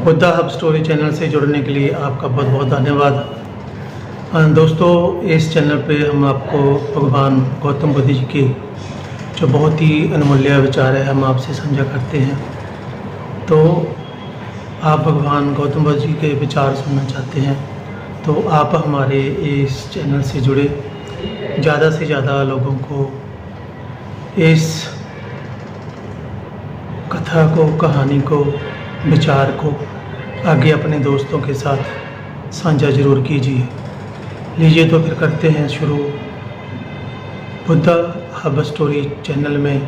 Buddha hub story channel से जुड़ने के लिए आपका बहुत बहुत धन्यवाद। दोस्तों, इस चैनल पे हम आपको भगवान गौतम बुद्ध जी के जो बहुत ही अनमूल्य विचार है हम आपसे साझा करते हैं। तो आप भगवान गौतम बुद्ध जी के विचार सुनना चाहते हैं तो आप हमारे इस चैनल से जुड़े, ज़्यादा से ज़्यादा लोगों को इस कथा को, कहानी को, विचार को आगे अपने दोस्तों के साथ साझा ज़रूर कीजिए। लीजिए तो फिर करते हैं शुरू। बुद्धा हब स्टोरी चैनल में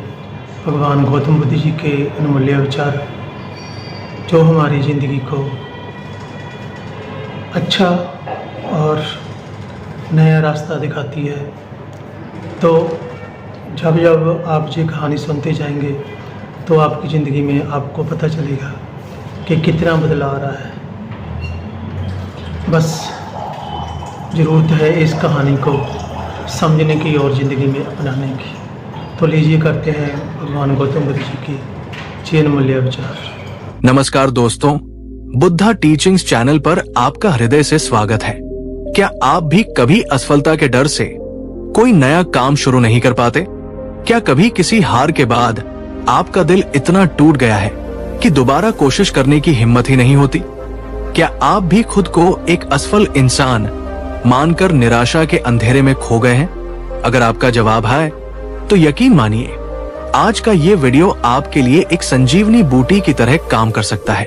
भगवान गौतम बुद्ध जी के अनमूल्य विचार जो हमारी ज़िंदगी को अच्छा और नया रास्ता दिखाती है। तो जब जब आप ये कहानी सुनते जाएंगे तो आपकी ज़िंदगी में आपको पता चलेगा कि कितना बदलाव आ रहा है। बस ज़रूरत है इस कहानी को समझने की और ज़िंदगी में अपनाने की। तो लीजिए करते हैं भगवान गौतम बुद्ध जी की जीवन मूल्य विचार। नमस्कार दोस्तों, बुद्धा टीचिंग्स चैनल पर आपका हृदय से स्वागत है। क्या आप भी कभी असफलता के डर से कोई नया काम शुरू नहीं कर पाते? क्या कभी किसी हार के बाद आपका दिल इतना टूट गया है कि दोबारा कोशिश करने की हिम्मत ही नहीं होती? क्या आप भी खुद को एक असफल इंसान मानकर निराशा के अंधेरे में खो गए हैं? अगर आपका जवाब है तो यकीन मानिए, आज का ये वीडियो आपके लिए एक संजीवनी बूटी की तरह काम कर सकता है,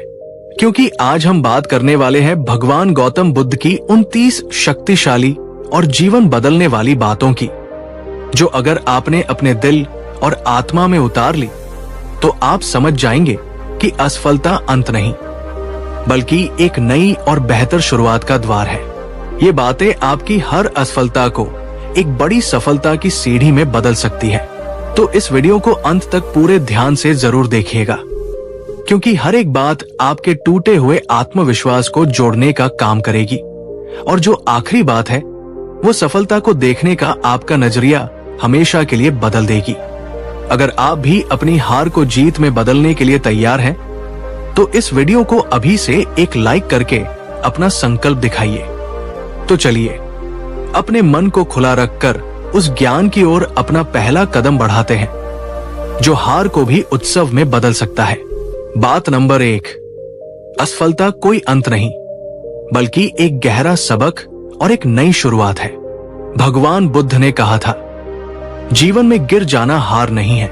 क्योंकि आज हम बात करने वाले हैं भगवान गौतम बुद्ध की 29 शक्तिशाली और जीवन बदलने वाली बातों की, जो अगर आपने अपने दिल और आत्मा में उतार ली तो आप समझ जाएंगे कि असफलता अंत नहीं, बल्कि एक नई और बेहतर शुरुआत का द्वार है। ये बातें आपकी हर असफलता को एक बड़ी सफलता की सीढ़ी में बदल सकती है। तो इस वीडियो को अंत तक पूरे ध्यान से जरूर देखिएगा, क्योंकि हर एक बात आपके टूटे हुए आत्मविश्वास को जोड़ने का काम करेगी। और जो आखिरी बात है, वो सफलता को देखने का आपका नजरिया हमेशा के लिए बदल देगी। अगर आप भी अपनी हार को जीत में बदलने के लिए तैयार हैं, तो इस वीडियो को अभी से एक लाइक करके अपना संकल्प दिखाइए। तो चलिए अपने मन को खुला रखकर उस ज्ञान की ओर अपना पहला कदम बढ़ाते हैं, जो हार को भी उत्सव में बदल सकता है। बात नंबर 1, असफलता कोई अंत नहीं, बल्कि एक गहरा सबक और एक नई शुरुआत है। भगवान बुद्ध ने कहा था, जीवन में गिर जाना हार नहीं है।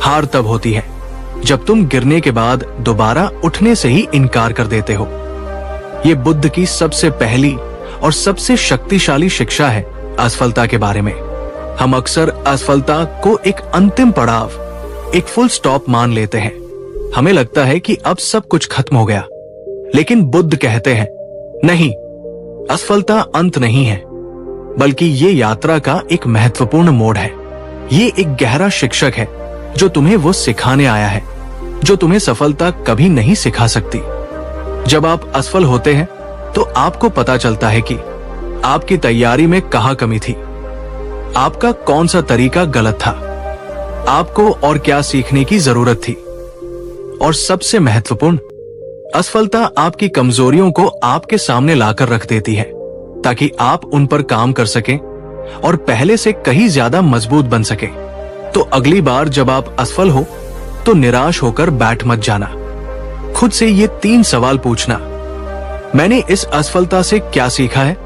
हार तब होती है जब तुम गिरने के बाद दोबारा उठने से ही इनकार कर देते हो। ये बुद्ध की सबसे पहली और सबसे शक्तिशाली शिक्षा है असफलता के बारे में। हम अक्सर असफलता को एक अंतिम पड़ाव, एक फुल स्टॉप मान लेते हैं। हमें लगता है कि अब सब कुछ खत्म हो गया, लेकिन बुद्ध कहते हैं, नहीं, असफलता अंत नहीं है, बल्कि ये यात्रा का एक महत्वपूर्ण मोड़ है। ये एक गहरा शिक्षक है जो तुम्हें वो सिखाने आया है जो तुम्हें सफलता कभी नहीं सिखा सकती। जब आप असफल होते हैं तो आपको पता चलता है कि आपकी तैयारी में कहाँ कमी थी, आपका कौन सा तरीका गलत था, आपको और क्या सीखने की जरूरत थी। और सबसे महत्वपूर्ण, असफलता आपकी कमजोरियों को आपके सामने लाकर रख देती है, ताकि आप उन पर काम कर सकें और पहले से कहीं ज्यादा मजबूत बन सके। तो अगली बार जब आप असफल हो तो निराश होकर बैठ मत जाना। खुद से ये 3 सवाल पूछना, मैंने इस असफलता से क्या सीखा है?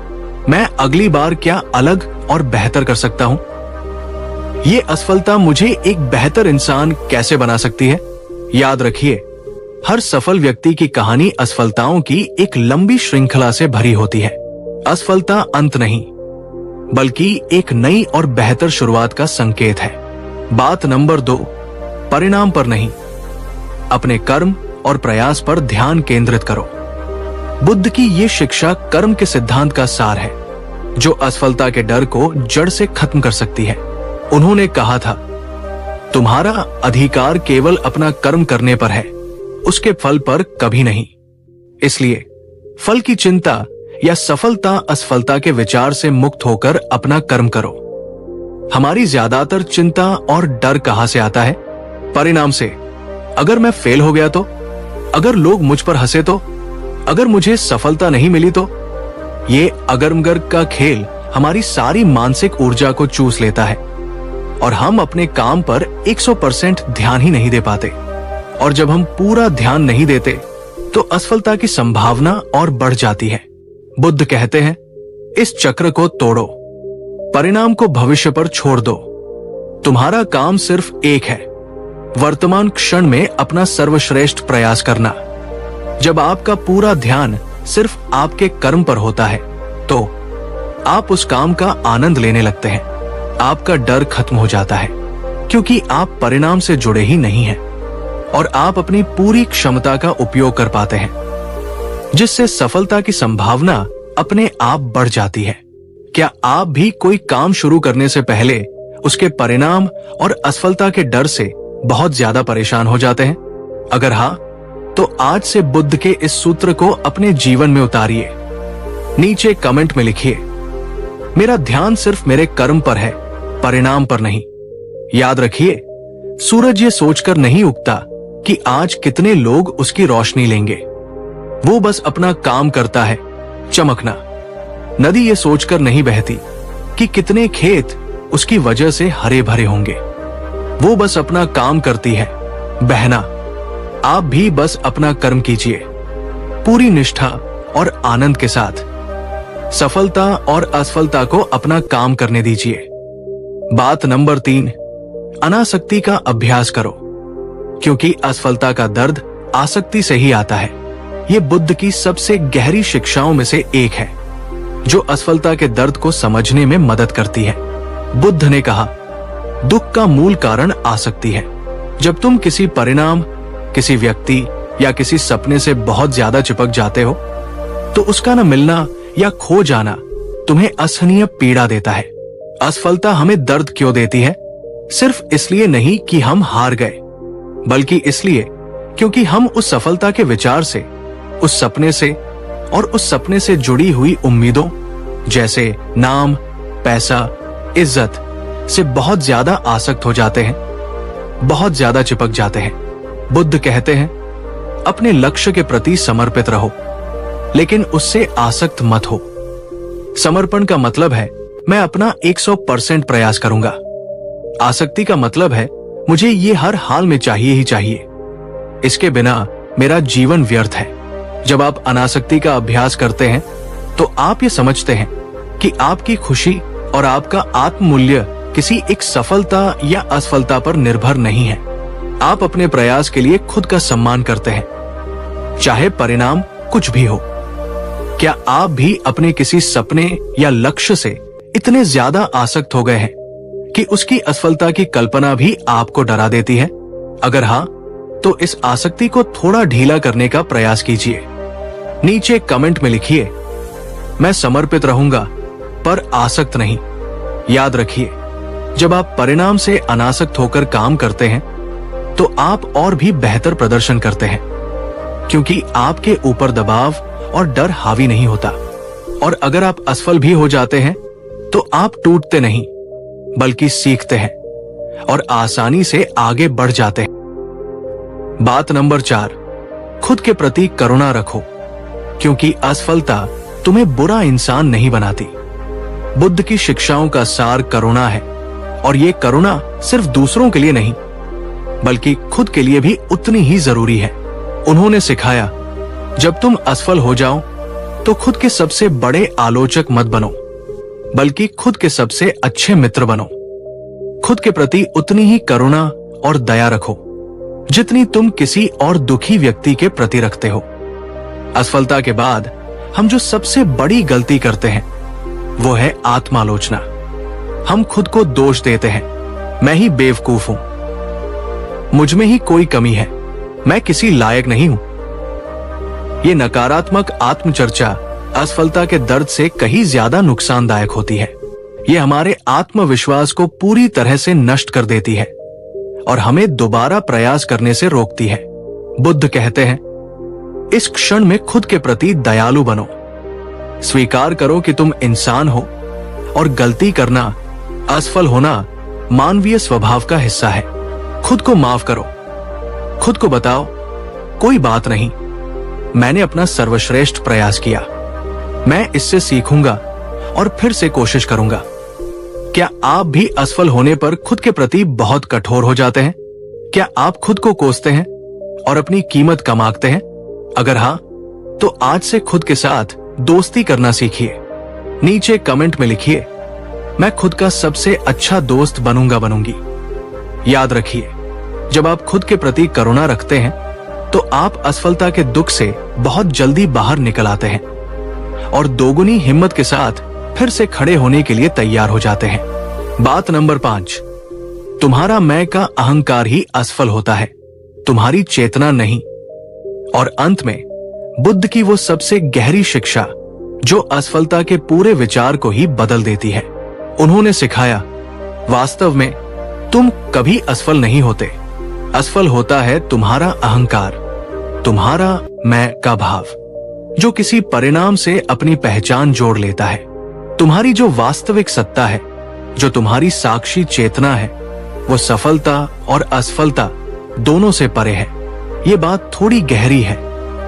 मैं अगली बार क्या अलग और बेहतर कर सकता हूं? ये असफलता मुझे एक बेहतर इंसान कैसे बना सकती है? याद रखिए, हर सफल व्यक्ति की कहानी असफलताओं की एक लंबी श्रृंखला से भरी होती है। असफलता अंत नहीं, बल्कि एक नई और बेहतर शुरुआत का संकेत है। बात नंबर 2, परिणाम पर नहीं, अपने कर्म और प्रयास पर ध्यान केंद्रित करो। बुद्ध की ये शिक्षा कर्म के सिद्धांत का सार है, जो असफलता के डर को जड़ से खत्म कर सकती है। उन्होंने कहा था, तुम्हारा अधिकार केवल अपना कर्म करने पर है, उसके फल पर कभी नहीं। इसलिए फल की चिंता या सफलता असफलता के विचार से मुक्त होकर अपना कर्म करो। हमारी ज्यादातर चिंता और डर कहां से आता है? परिणाम से। अगर मैं फेल हो गया तो, अगर लोग मुझ पर हंसे तो, अगर मुझे सफलता नहीं मिली तो? ये अगर-मगर का खेल हमारी सारी मानसिक ऊर्जा को चूस लेता है और हम अपने काम पर 100% ध्यान ही नहीं दे पाते। और जब हम पूरा ध्यान नहीं देते तो असफलता की संभावना और बढ़ जाती है। बुद्ध कहते हैं, इस चक्र को तोड़ो, परिणाम को भविष्य पर छोड़ दो। तुम्हारा काम सिर्फ एक है, वर्तमान क्षण में अपना सर्वश्रेष्ठ प्रयास करना। जब आपका पूरा ध्यान सिर्फ आपके कर्म पर होता है तो आप उस काम का आनंद लेने लगते हैं। आपका डर खत्म हो जाता है क्योंकि आप परिणाम से जुड़े ही नहीं हैं और आप अपनी पूरी क्षमता का उपयोग कर पाते हैं, जिससे सफलता की संभावना अपने आप बढ़ जाती है। क्या आप भी कोई काम शुरू करने से पहले उसके परिणाम और असफलता के डर से बहुत ज्यादा परेशान हो जाते हैं? अगर हाँ, तो आज से बुद्ध के इस सूत्र को अपने जीवन में उतारिए। नीचे कमेंट में लिखिए, मेरा ध्यान सिर्फ मेरे कर्म पर है, परिणाम पर नहीं। याद रखिए, सूरज ये सोचकर नहीं उगता कि आज कितने लोग उसकी रोशनी लेंगे, वो बस अपना काम करता है, चमकना। नदी ये सोचकर नहीं बहती कि कितने खेत उसकी वजह से हरे भरे होंगे, वो बस अपना काम करती है, बहना। आप भी बस अपना कर्म कीजिए, पूरी निष्ठा और आनंद के साथ। सफलता और असफलता को अपना काम करने दीजिए। बात नंबर 3, अनासक्ति का अभ्यास करो, क्योंकि असफलता का दर्द आसक्ति से ही आता है। ये बुद्ध की सबसे गहरी शिक्षाओं में से एक है, जो असफलता के दर्द को समझने में मदद करती है। बुद्ध ने कहा, दुख का मूल कारण आसक्ति है। जब तुम किसी परिणाम, किसी व्यक्ति या किसी सपने से बहुत ज्यादा चिपक जाते हो तो उसका न मिलना या खो जाना तुम्हें असहनीय पीड़ा देता है। असफलता हमें दर्द क्यों देती है? सिर्फ इसलिए नहीं कि हम हार गए, बल्कि इसलिए क्योंकि हम उस सफलता के विचार से, उस सपने से और उस सपने से जुड़ी हुई उम्मीदों जैसे नाम, पैसा, इज्जत से बहुत ज्यादा आसक्त हो जाते हैं, बहुत ज्यादा चिपक जाते हैं। बुद्ध कहते हैं, अपने लक्ष्य के प्रति समर्पित रहो, लेकिन उससे आसक्त मत हो। समर्पण का मतलब है मैं अपना 100% प्रयास करूंगा। आसक्ति का मतलब है मुझे ये हर हाल में चाहिए ही चाहिए, इसके बिना मेरा जीवन व्यर्थ है। जब आप अनासक्ति का अभ्यास करते हैं तो आप ये समझते हैं कि आपकी खुशी और आपका आत्ममूल्य किसी एक सफलता या असफलता पर निर्भर नहीं है। आप अपने प्रयास के लिए खुद का सम्मान करते हैं, चाहे परिणाम कुछ भी हो। क्या आप भी अपने किसी सपने या लक्ष्य से इतने ज्यादा आसक्त हो गए हैं कि उसकी असफलता की कल्पना भी आपको डरा देती है? अगर हाँ, तो इस आसक्ति को थोड़ा ढीला करने का प्रयास कीजिए। नीचे कमेंट में लिखिए, मैं समर्पित रहूंगा पर आसक्त नहीं। याद रखिए, जब आप परिणाम से अनासक्त होकर काम करते हैं तो आप और भी बेहतर प्रदर्शन करते हैं, क्योंकि आपके ऊपर दबाव और डर हावी नहीं होता। और अगर आप असफल भी हो जाते हैं तो आप टूटते नहीं, बल्कि सीखते हैं और आसानी से आगे बढ़ जाते हैं। बात नंबर 4, खुद के प्रति करुणा रखो, क्योंकि असफलता तुम्हें बुरा इंसान नहीं बनाती। बुद्ध की शिक्षाओं का सार करुणा है, और ये करुणा सिर्फ दूसरों के लिए नहीं, बल्कि खुद के लिए भी उतनी ही जरूरी है। उन्होंने सिखाया, जब तुम असफल हो जाओ तो खुद के सबसे बड़े आलोचक मत बनो, बल्कि खुद के सबसे अच्छे मित्र बनो। खुद के प्रति उतनी ही करुणा और दया रखो जितनी तुम किसी और दुखी व्यक्ति के प्रति रखते हो। असफलता के बाद हम जो सबसे बड़ी गलती करते हैं वो है आत्मालोचना। हम खुद को दोष देते हैं, मैं ही बेवकूफ हूं, मुझ में ही कोई कमी है, मैं किसी लायक नहीं हूं। ये नकारात्मक आत्मचर्चा असफलता के दर्द से कहीं ज्यादा नुकसानदायक होती है। ये हमारे आत्मविश्वास को पूरी तरह से नष्ट कर देती है और हमें दोबारा प्रयास करने से रोकती है। बुद्ध कहते हैं, इस क्षण में खुद के प्रति दयालु बनो। स्वीकार करो कि तुम इंसान हो और गलती करना, असफल होना मानवीय स्वभाव का हिस्सा है। खुद को माफ करो, खुद को बताओ, कोई बात नहीं, मैंने अपना सर्वश्रेष्ठ प्रयास किया। मैं इससे सीखूंगा और फिर से कोशिश करूंगा। क्या आप भी असफल होने पर खुद के प्रति बहुत कठोर हो जाते हैं? क्या आप खुद को कोसते हैं और अपनी कीमत कम आंकते हैं? अगर हाँ, तो आज से खुद के साथ दोस्ती करना सीखिए। नीचे कमेंट में लिखिए, मैं खुद का सबसे अच्छा दोस्त बनूंगी। याद रखिए, जब आप खुद के प्रति करुणा रखते हैं तो आप असफलता के दुख से बहुत जल्दी बाहर निकल आते हैं और दोगुनी हिम्मत के साथ फिर से खड़े होने के लिए तैयार हो जाते हैं। बात नंबर 5, तुम्हारा मैं का अहंकार ही असफल होता है, तुम्हारी चेतना नहीं। और अंत में बुद्ध की वो सबसे गहरी शिक्षा जो असफलता के पूरे विचार को ही बदल देती है। उन्होंने सिखाया, वास्तव में तुम कभी असफल नहीं होते। असफल होता है तुम्हारा अहंकार, तुम्हारा मैं का भाव, जो किसी परिणाम से अपनी पहचान जोड़ लेता है। तुम्हारी जो वास्तविक सत्ता है, जो तुम्हारी साक्षी चेतना है, वो सफलता और असफलता दोनों से परे है। ये बात थोड़ी गहरी है,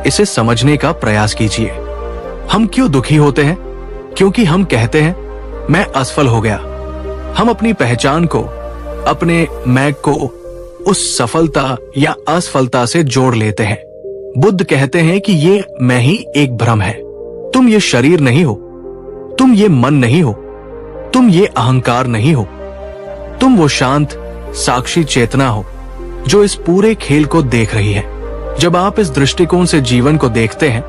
इसे समझने का प्रयास कीजिए। हम क्यों दुखी होते हैं? क्योंकि हम कहते हैं मैं असफल हो गया। हम अपनी पहचान को, अपने मैं को उस सफलता या असफलता से जोड़ लेते हैं। बुद्ध कहते हैं कि ये मैं ही एक भ्रम है। तुम ये शरीर नहीं हो, तुम ये मन नहीं हो, तुम ये अहंकार नहीं हो। तुम वो शांत साक्षी चेतना हो जो इस पूरे खेल को देख रही है। जब आप इस दृष्टिकोण से जीवन को देखते हैं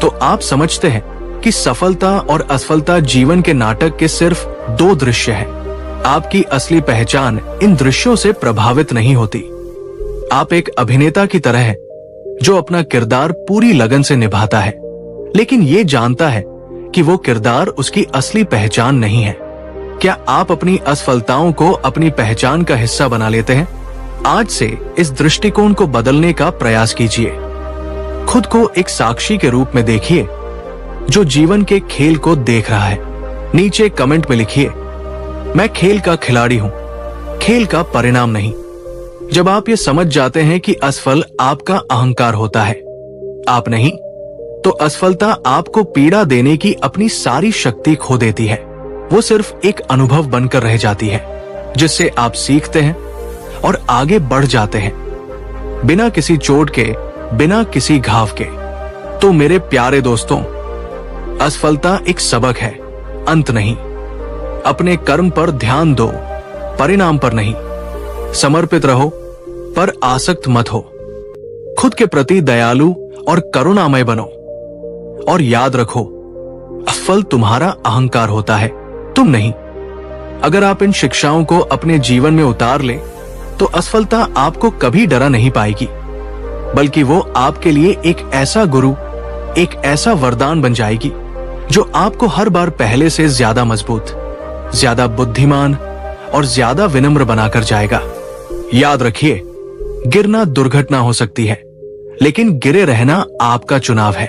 तो आप समझते हैं कि सफलता और असफलता जीवन के नाटक के सिर्फ 2 दृश्य हैं। आपकी असली पहचान इन दृश्यों से प्रभावित नहीं होती। आप एक अभिनेता की तरह हैं जो अपना किरदार पूरी लगन से निभाता है, लेकिन ये जानता है कि वो किरदार उसकी असली पहचान नहीं है। क्या आप अपनी असफलताओं को अपनी पहचान का हिस्सा बना लेते हैं? आज से इस दृष्टिकोण को बदलने का प्रयास कीजिए। खुद को एक साक्षी के रूप में देखिए जो जीवन के खेल को देख रहा है। नीचे कमेंट में लिखिए, मैं खेल का खिलाड़ी हूं, खेल का परिणाम नहीं। जब आप ये समझ जाते हैं कि असफल आपका अहंकार होता है, आप नहीं, तो असफलता आपको पीड़ा देने की अपनी सारी शक्ति खो देती है। वो सिर्फ एक अनुभव बनकर रह जाती है जिससे आप सीखते हैं और आगे बढ़ जाते हैं, बिना किसी चोट के, बिना किसी घाव के। तो मेरे प्यारे दोस्तों, असफलता एक सबक है, अंत नहीं। अपने कर्म पर ध्यान दो, परिणाम पर नहीं। समर्पित रहो पर आसक्त मत हो। खुद के प्रति दयालु और करुणामय बनो। और याद रखो, असफल तुम्हारा अहंकार होता है, तुम नहीं। अगर आप इन शिक्षाओं को अपने जीवन में उतार ले तो असफलता आपको कभी डरा नहीं पाएगी, बल्कि वो आपके लिए एक ऐसा गुरु, एक ऐसा वरदान बन जाएगी जो आपको हर बार पहले से ज्यादा मजबूत, ज्यादा बुद्धिमान और ज्यादा विनम्र बनाकर जाएगा। याद रखिए, गिरना दुर्घटना हो सकती है, लेकिन गिरे रहना आपका चुनाव है।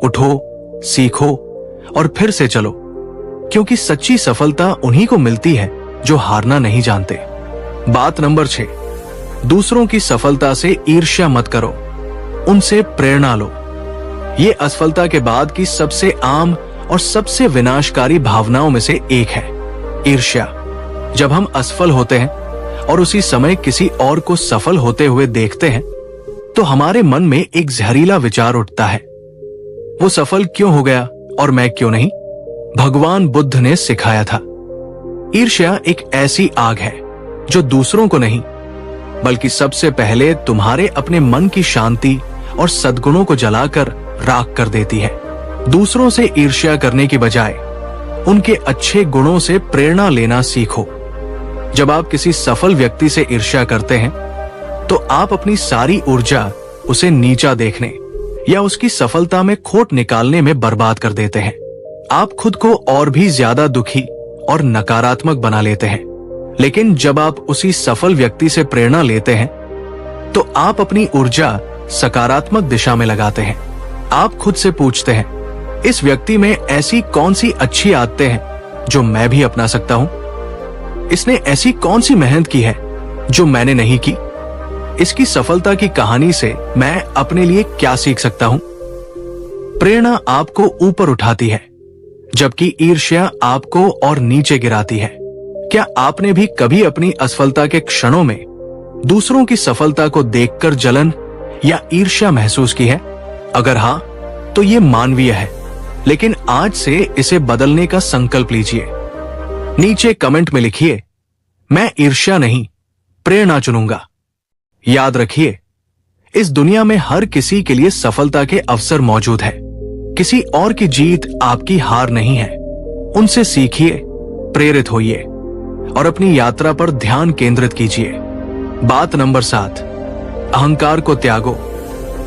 उठो, सीखो और फिर से चलो, क्योंकि सच्ची सफलता उन्हीं को मिलती है जो हारना नहीं जानते। बात नंबर 6, दूसरों की सफलता से ईर्ष्या मत करो, उनसे प्रेरणा लो। ये असफलता के बाद की सबसे आम और सबसे विनाशकारी भावनाओं में से एक है, ईर्ष्या। जब हम असफल होते हैं और उसी समय किसी और को सफल होते हुए देखते हैं तो हमारे मन में एक जहरीला विचार उठता है, वो सफल क्यों हो गया और मैं क्यों नहीं? भगवान बुद्ध ने सिखाया था, ईर्ष्या एक ऐसी आग है जो दूसरों को नहीं, बल्कि सबसे पहले तुम्हारे अपने मन की शांति और सद्गुणों को जलाकर राख कर देती है। दूसरों से ईर्ष्या करने की बजाय उनके अच्छे गुणों से प्रेरणा लेना सीखो। जब आप किसी सफल व्यक्ति से ईर्ष्या करते हैं तो आप अपनी सारी ऊर्जा उसे नीचा देखने या उसकी सफलता में खोट निकालने में बर्बाद कर देते हैं। आप खुद को और भी ज्यादा दुखी और नकारात्मक बना लेते हैं। लेकिन जब आप उसी सफल व्यक्ति से प्रेरणा लेते हैं तो आप अपनी ऊर्जा सकारात्मक दिशा में लगाते हैं। आप खुद से पूछते हैं, इस व्यक्ति में ऐसी कौन सी अच्छी आदतें हैं जो मैं भी अपना सकता हूं? इसने ऐसी कौन सी मेहनत की है जो मैंने नहीं की? इसकी सफलता की कहानी से मैं अपने लिए क्या सीख सकता हूं? प्रेरणा आपको ऊपर उठाती है, जबकि ईर्ष्या आपको और नीचे गिराती है। क्या आपने भी कभी अपनी असफलता के क्षणों में दूसरों की सफलता को देखकर जलन या ईर्ष्या महसूस की है? अगर हाँ, तो ये मानवीय है, लेकिन आज से इसे बदलने का संकल्प लीजिए। नीचे कमेंट में लिखिए, मैं ईर्ष्या नहीं, प्रेरणा चुनूंगा। याद रखिए, इस दुनिया में हर किसी के लिए सफलता के अवसर मौजूद है। किसी और की जीत आपकी हार नहीं है। उनसे सीखिए, प्रेरित होइए और अपनी यात्रा पर ध्यान केंद्रित कीजिए। बात नंबर 7, अहंकार को त्यागो,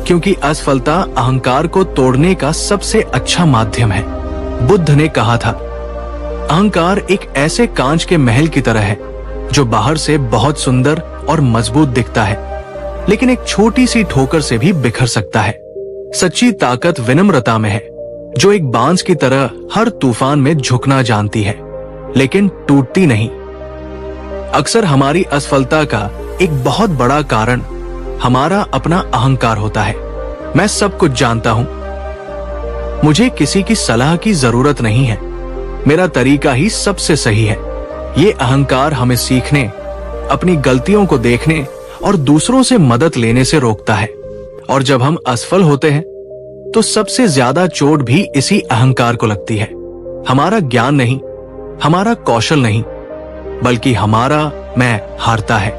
क्योंकि असफलता अहंकार को तोड़ने का सबसे अच्छा माध्यम है। बुद्ध ने कहा था, अहंकार एक ऐसे कांच के महल की तरह है जो बाहर से बहुत सुंदर और मजबूत दिखता है, लेकिन एक छोटी सी ठोकर से भी बिखर सकता है। सच्ची ताकत विनम्रता में है, जो एक बांस की तरह हर तूफान में झुकना जानती है, लेकिन टूटती नहीं। अक्सर हमारी असफलता का एक बहुत बड़ा कारण हमारा अपना अहंकार होता है। मैं सब कुछ जानता हूं, मुझे किसी की सलाह की जरूरत नहीं है, मेरा तरीका ही सबसे सही है। ये अहंकार हमें सीखने, अपनी गलतियों को देखने और दूसरों से मदद लेने से रोकता है। और जब हम असफल होते हैं तो सबसे ज्यादा चोट भी इसी अहंकार को लगती है। हमारा ज्ञान नहीं, हमारा कौशल नहीं, बल्कि हमारा मैं हारता है,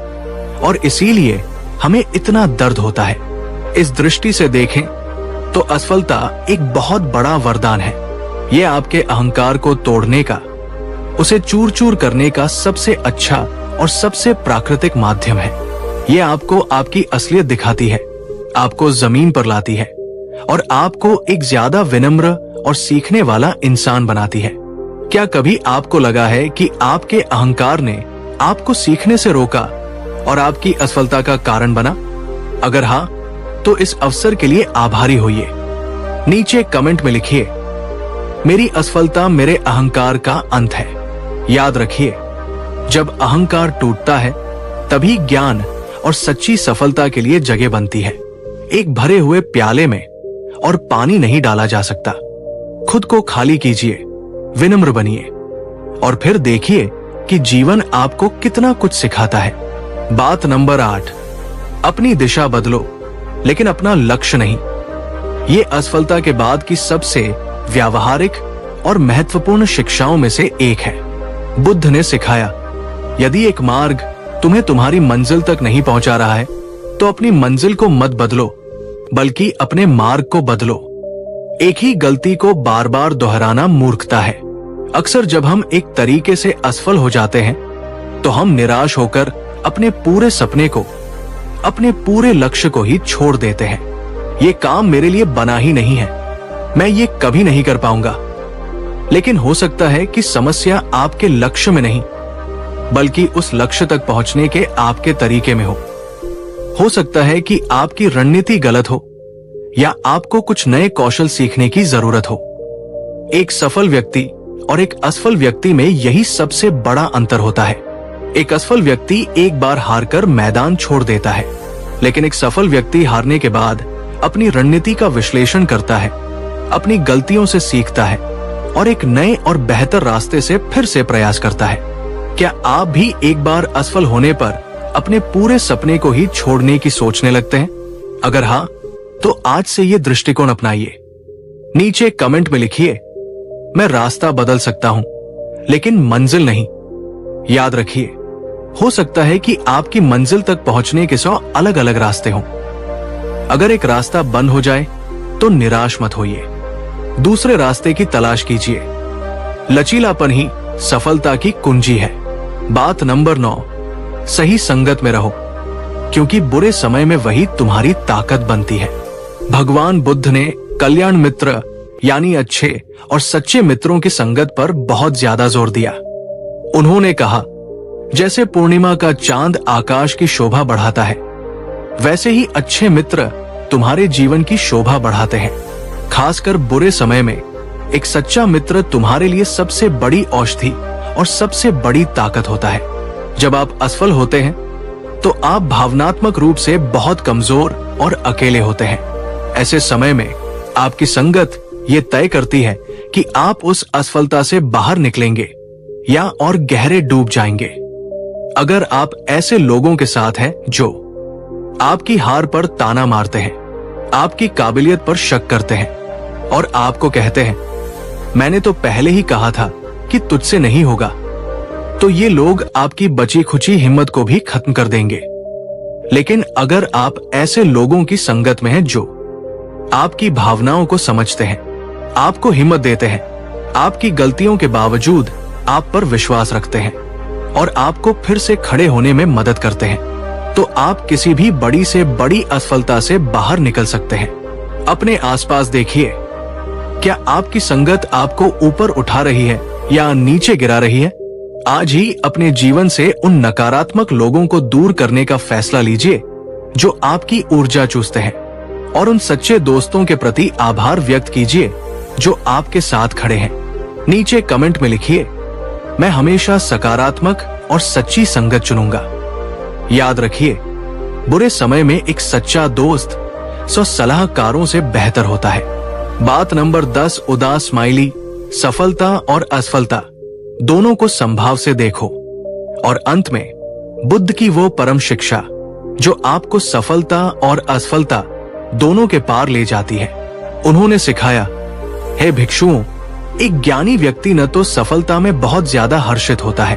और इसीलिए हमें इतना दर्द होता है। इस दृष्टि से देखें तो असफलता एक बहुत बड़ा वरदान है। यह आपके अहंकार को तोड़ने का, उसे चूर चूर करने का सबसे अच्छा और सबसे प्राकृतिक माध्यम है। यह आपको आपकी असलियत दिखाती है, आपको जमीन पर लाती है और आपको एक ज्यादा विनम्र और सीखने वाला इंसान बनाती है। क्या कभी आपको लगा है कि आपके अहंकार ने आपको सीखने से रोका और आपकी असफलता का कारण बना? अगर हाँ, तो इस अवसर के लिए आभारी होइए। नीचे कमेंट में लिखिए, मेरी असफलता मेरे अहंकार का अंत है। याद रखिए, जब अहंकार टूटता है तभी ज्ञान और सच्ची सफलता के लिए जगह बनती है। एक भरे हुए प्याले में और पानी नहीं डाला जा सकता। खुद को खाली कीजिए, विनम्र बनिए और फिर देखिए कि जीवन आपको कितना कुछ सिखाता है। बात नंबर 8, अपनी दिशा बदलो, लेकिन अपना लक्ष्य नहीं। ये असफलता के बाद की सबसे व्यावहारिक और महत्वपूर्ण शिक्षाओं में से एक है। बुद्ध ने सिखाया, यदि एक मार्ग तुम्हें तुम्हारी मंजिल तक नहीं पहुंचा रहा है तो अपनी मंजिल को मत बदलो, बल्कि अपने मार्ग को बदलो। एक ही गलती को बार बार दोहराना मूर्खता है। अक्सर जब हम एक तरीके से असफल हो जाते हैं तो हम निराश होकर अपने पूरे सपने को, अपने पूरे लक्ष्य को ही छोड़ देते हैं। ये काम मेरे लिए बना ही नहीं है, मैं ये कभी नहीं कर पाऊंगा। लेकिन हो सकता है कि समस्या आपके लक्ष्य में नहीं, बल्कि उस लक्ष्य तक पहुंचने के आपके तरीके में हो सकता है कि आपकी रणनीति गलत हो या आपको कुछ नए कौशल सीखने की जरूरत हो। एक सफल व्यक्ति और एक असफल व्यक्ति में यही सबसे बड़ा अंतर होता है। एक असफल व्यक्ति एक बार हारकर मैदान छोड़ देता है, लेकिन एक सफल व्यक्ति हारने के बाद अपनी रणनीति का विश्लेषण करता है, अपनी गलतियों से सीखता है और एक नए और बेहतर रास्ते से फिर से प्रयास करता है। क्या आप भी एक बार असफल होने पर अपने पूरे सपने को ही छोड़ने की सोचने लगते हैं? अगर हाँ, तो आज से ये दृष्टिकोण अपनाइए। नीचे कमेंट में लिखिए, मैं रास्ता बदल सकता हूं, लेकिन मंजिल नहीं। याद रखिए, हो सकता है कि आपकी मंजिल तक पहुंचने के 100 अलग अलग रास्ते हों। अगर एक रास्ता बंद हो जाए तो निराश मत होइए, दूसरे रास्ते की तलाश कीजिए। लचीलापन ही सफलता की कुंजी है। बात नंबर 9, सही संगत में रहो, क्योंकि बुरे समय में वही तुम्हारी ताकत बनती है। भगवान बुद्ध ने कल्याण मित्र यानी अच्छे और सच्चे मित्रों की संगत पर बहुत ज्यादा जोर दिया। उन्होंने कहा, जैसे पूर्णिमा का चांद आकाश की शोभा बढ़ाता है, वैसे ही अच्छे मित्र तुम्हारे जीवन की शोभा बढ़ाते हैं। खासकर बुरे समय में एक सच्चा मित्र तुम्हारे लिए सबसे बड़ी औषधि और सबसे बड़ी ताकत होता है। जब आप असफल होते हैं तो आप भावनात्मक रूप से बहुत कमजोर और अकेले होते हैं। ऐसे समय में आपकी संगत ये तय करती है कि आप उस असफलता से बाहर निकलेंगे या और गहरे डूब जाएंगे। अगर आप ऐसे लोगों के साथ हैं जो आपकी हार पर ताना मारते हैं, आपकी काबिलियत पर शक करते हैं और आपको कहते हैं मैंने तो पहले ही कहा था कि तुझसे नहीं होगा, तो ये लोग आपकी बची खुची हिम्मत को भी खत्म कर देंगे। लेकिन अगर आप ऐसे लोगों की संगत में हैं जो आपकी भावनाओं को समझते हैं, आपको हिम्मत देते हैं, आपकी गलतियों के बावजूद आप पर विश्वास रखते हैं और आपको फिर से खड़े होने में मदद करते हैं, तो आप किसी भी बड़ी से बड़ी असफलता से बाहर निकल सकते हैं। अपने आसपास देखिए, क्या आपकी संगत आपको ऊपर उठा रही है या नीचे गिरा रही है? आज ही अपने जीवन से उन नकारात्मक लोगों को दूर करने का फैसला लीजिए जो आपकी ऊर्जा चूसते हैं, और उन सच्चे दोस्तों के प्रति आभार व्यक्त कीजिए जो आपके साथ खड़े हैं। नीचे कमेंट में लिखिए, मैं हमेशा सकारात्मक और सच्ची संगत चुनूंगा। याद रखिए, बुरे समय में एक सच्चा दोस्त 100 सलाहकारों से बेहतर होता है। बात नंबर 10, उदास स्माइली। सफलता और असफलता दोनों को संभाव से देखो। और अंत में बुद्ध की वो परम शिक्षा जो आपको सफलता और असफलता दोनों के पार ले जाती है। उन्होंने सिखाया, हे भिक्षुओं, एक ज्ञानी व्यक्ति न तो सफलता में बहुत ज्यादा हर्षित होता है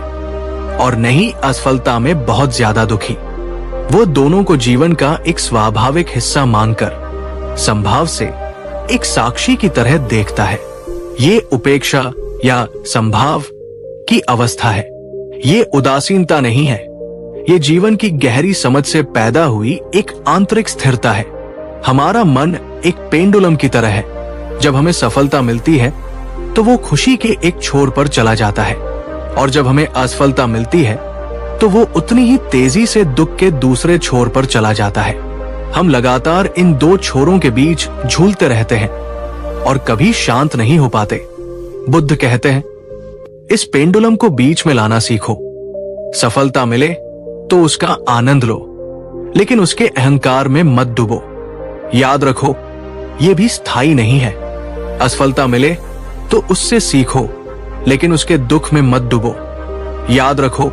और न ही असफलता में बहुत ज्यादा दुखी। वो दोनों को जीवन का एक स्वाभाविक हिस्सा मानकर संभाव से एक साक्षी की तरह देखता है। ये उपेक्षा या संभाव की अवस्था है, ये उदासीनता नहीं है। ये जीवन की गहरी समझ से पैदा हुई एक आंतरिक स्थिरता है। हमारा मन एक पेंडुलम की तरह है। जब हमें सफलता मिलती है तो वो खुशी के एक छोर पर चला जाता है, और जब हमें असफलता मिलती है तो वो उतनी ही तेजी से दुख के दूसरे छोर पर चला जाता है। हम लगातार इन दो छोरों के बीच झूलते रहते हैं और कभी शांत नहीं हो पाते। बुद्ध कहते हैं, इस पेंडुलम को बीच में लाना सीखो। सफलता मिले तो उसका आनंद लो, लेकिन उसके अहंकार में मत डूबो। याद रखो, ये भी स्थायी नहीं है। असफलता मिले तो उससे सीखो, लेकिन उसके दुख में मत डूबो। याद रखो,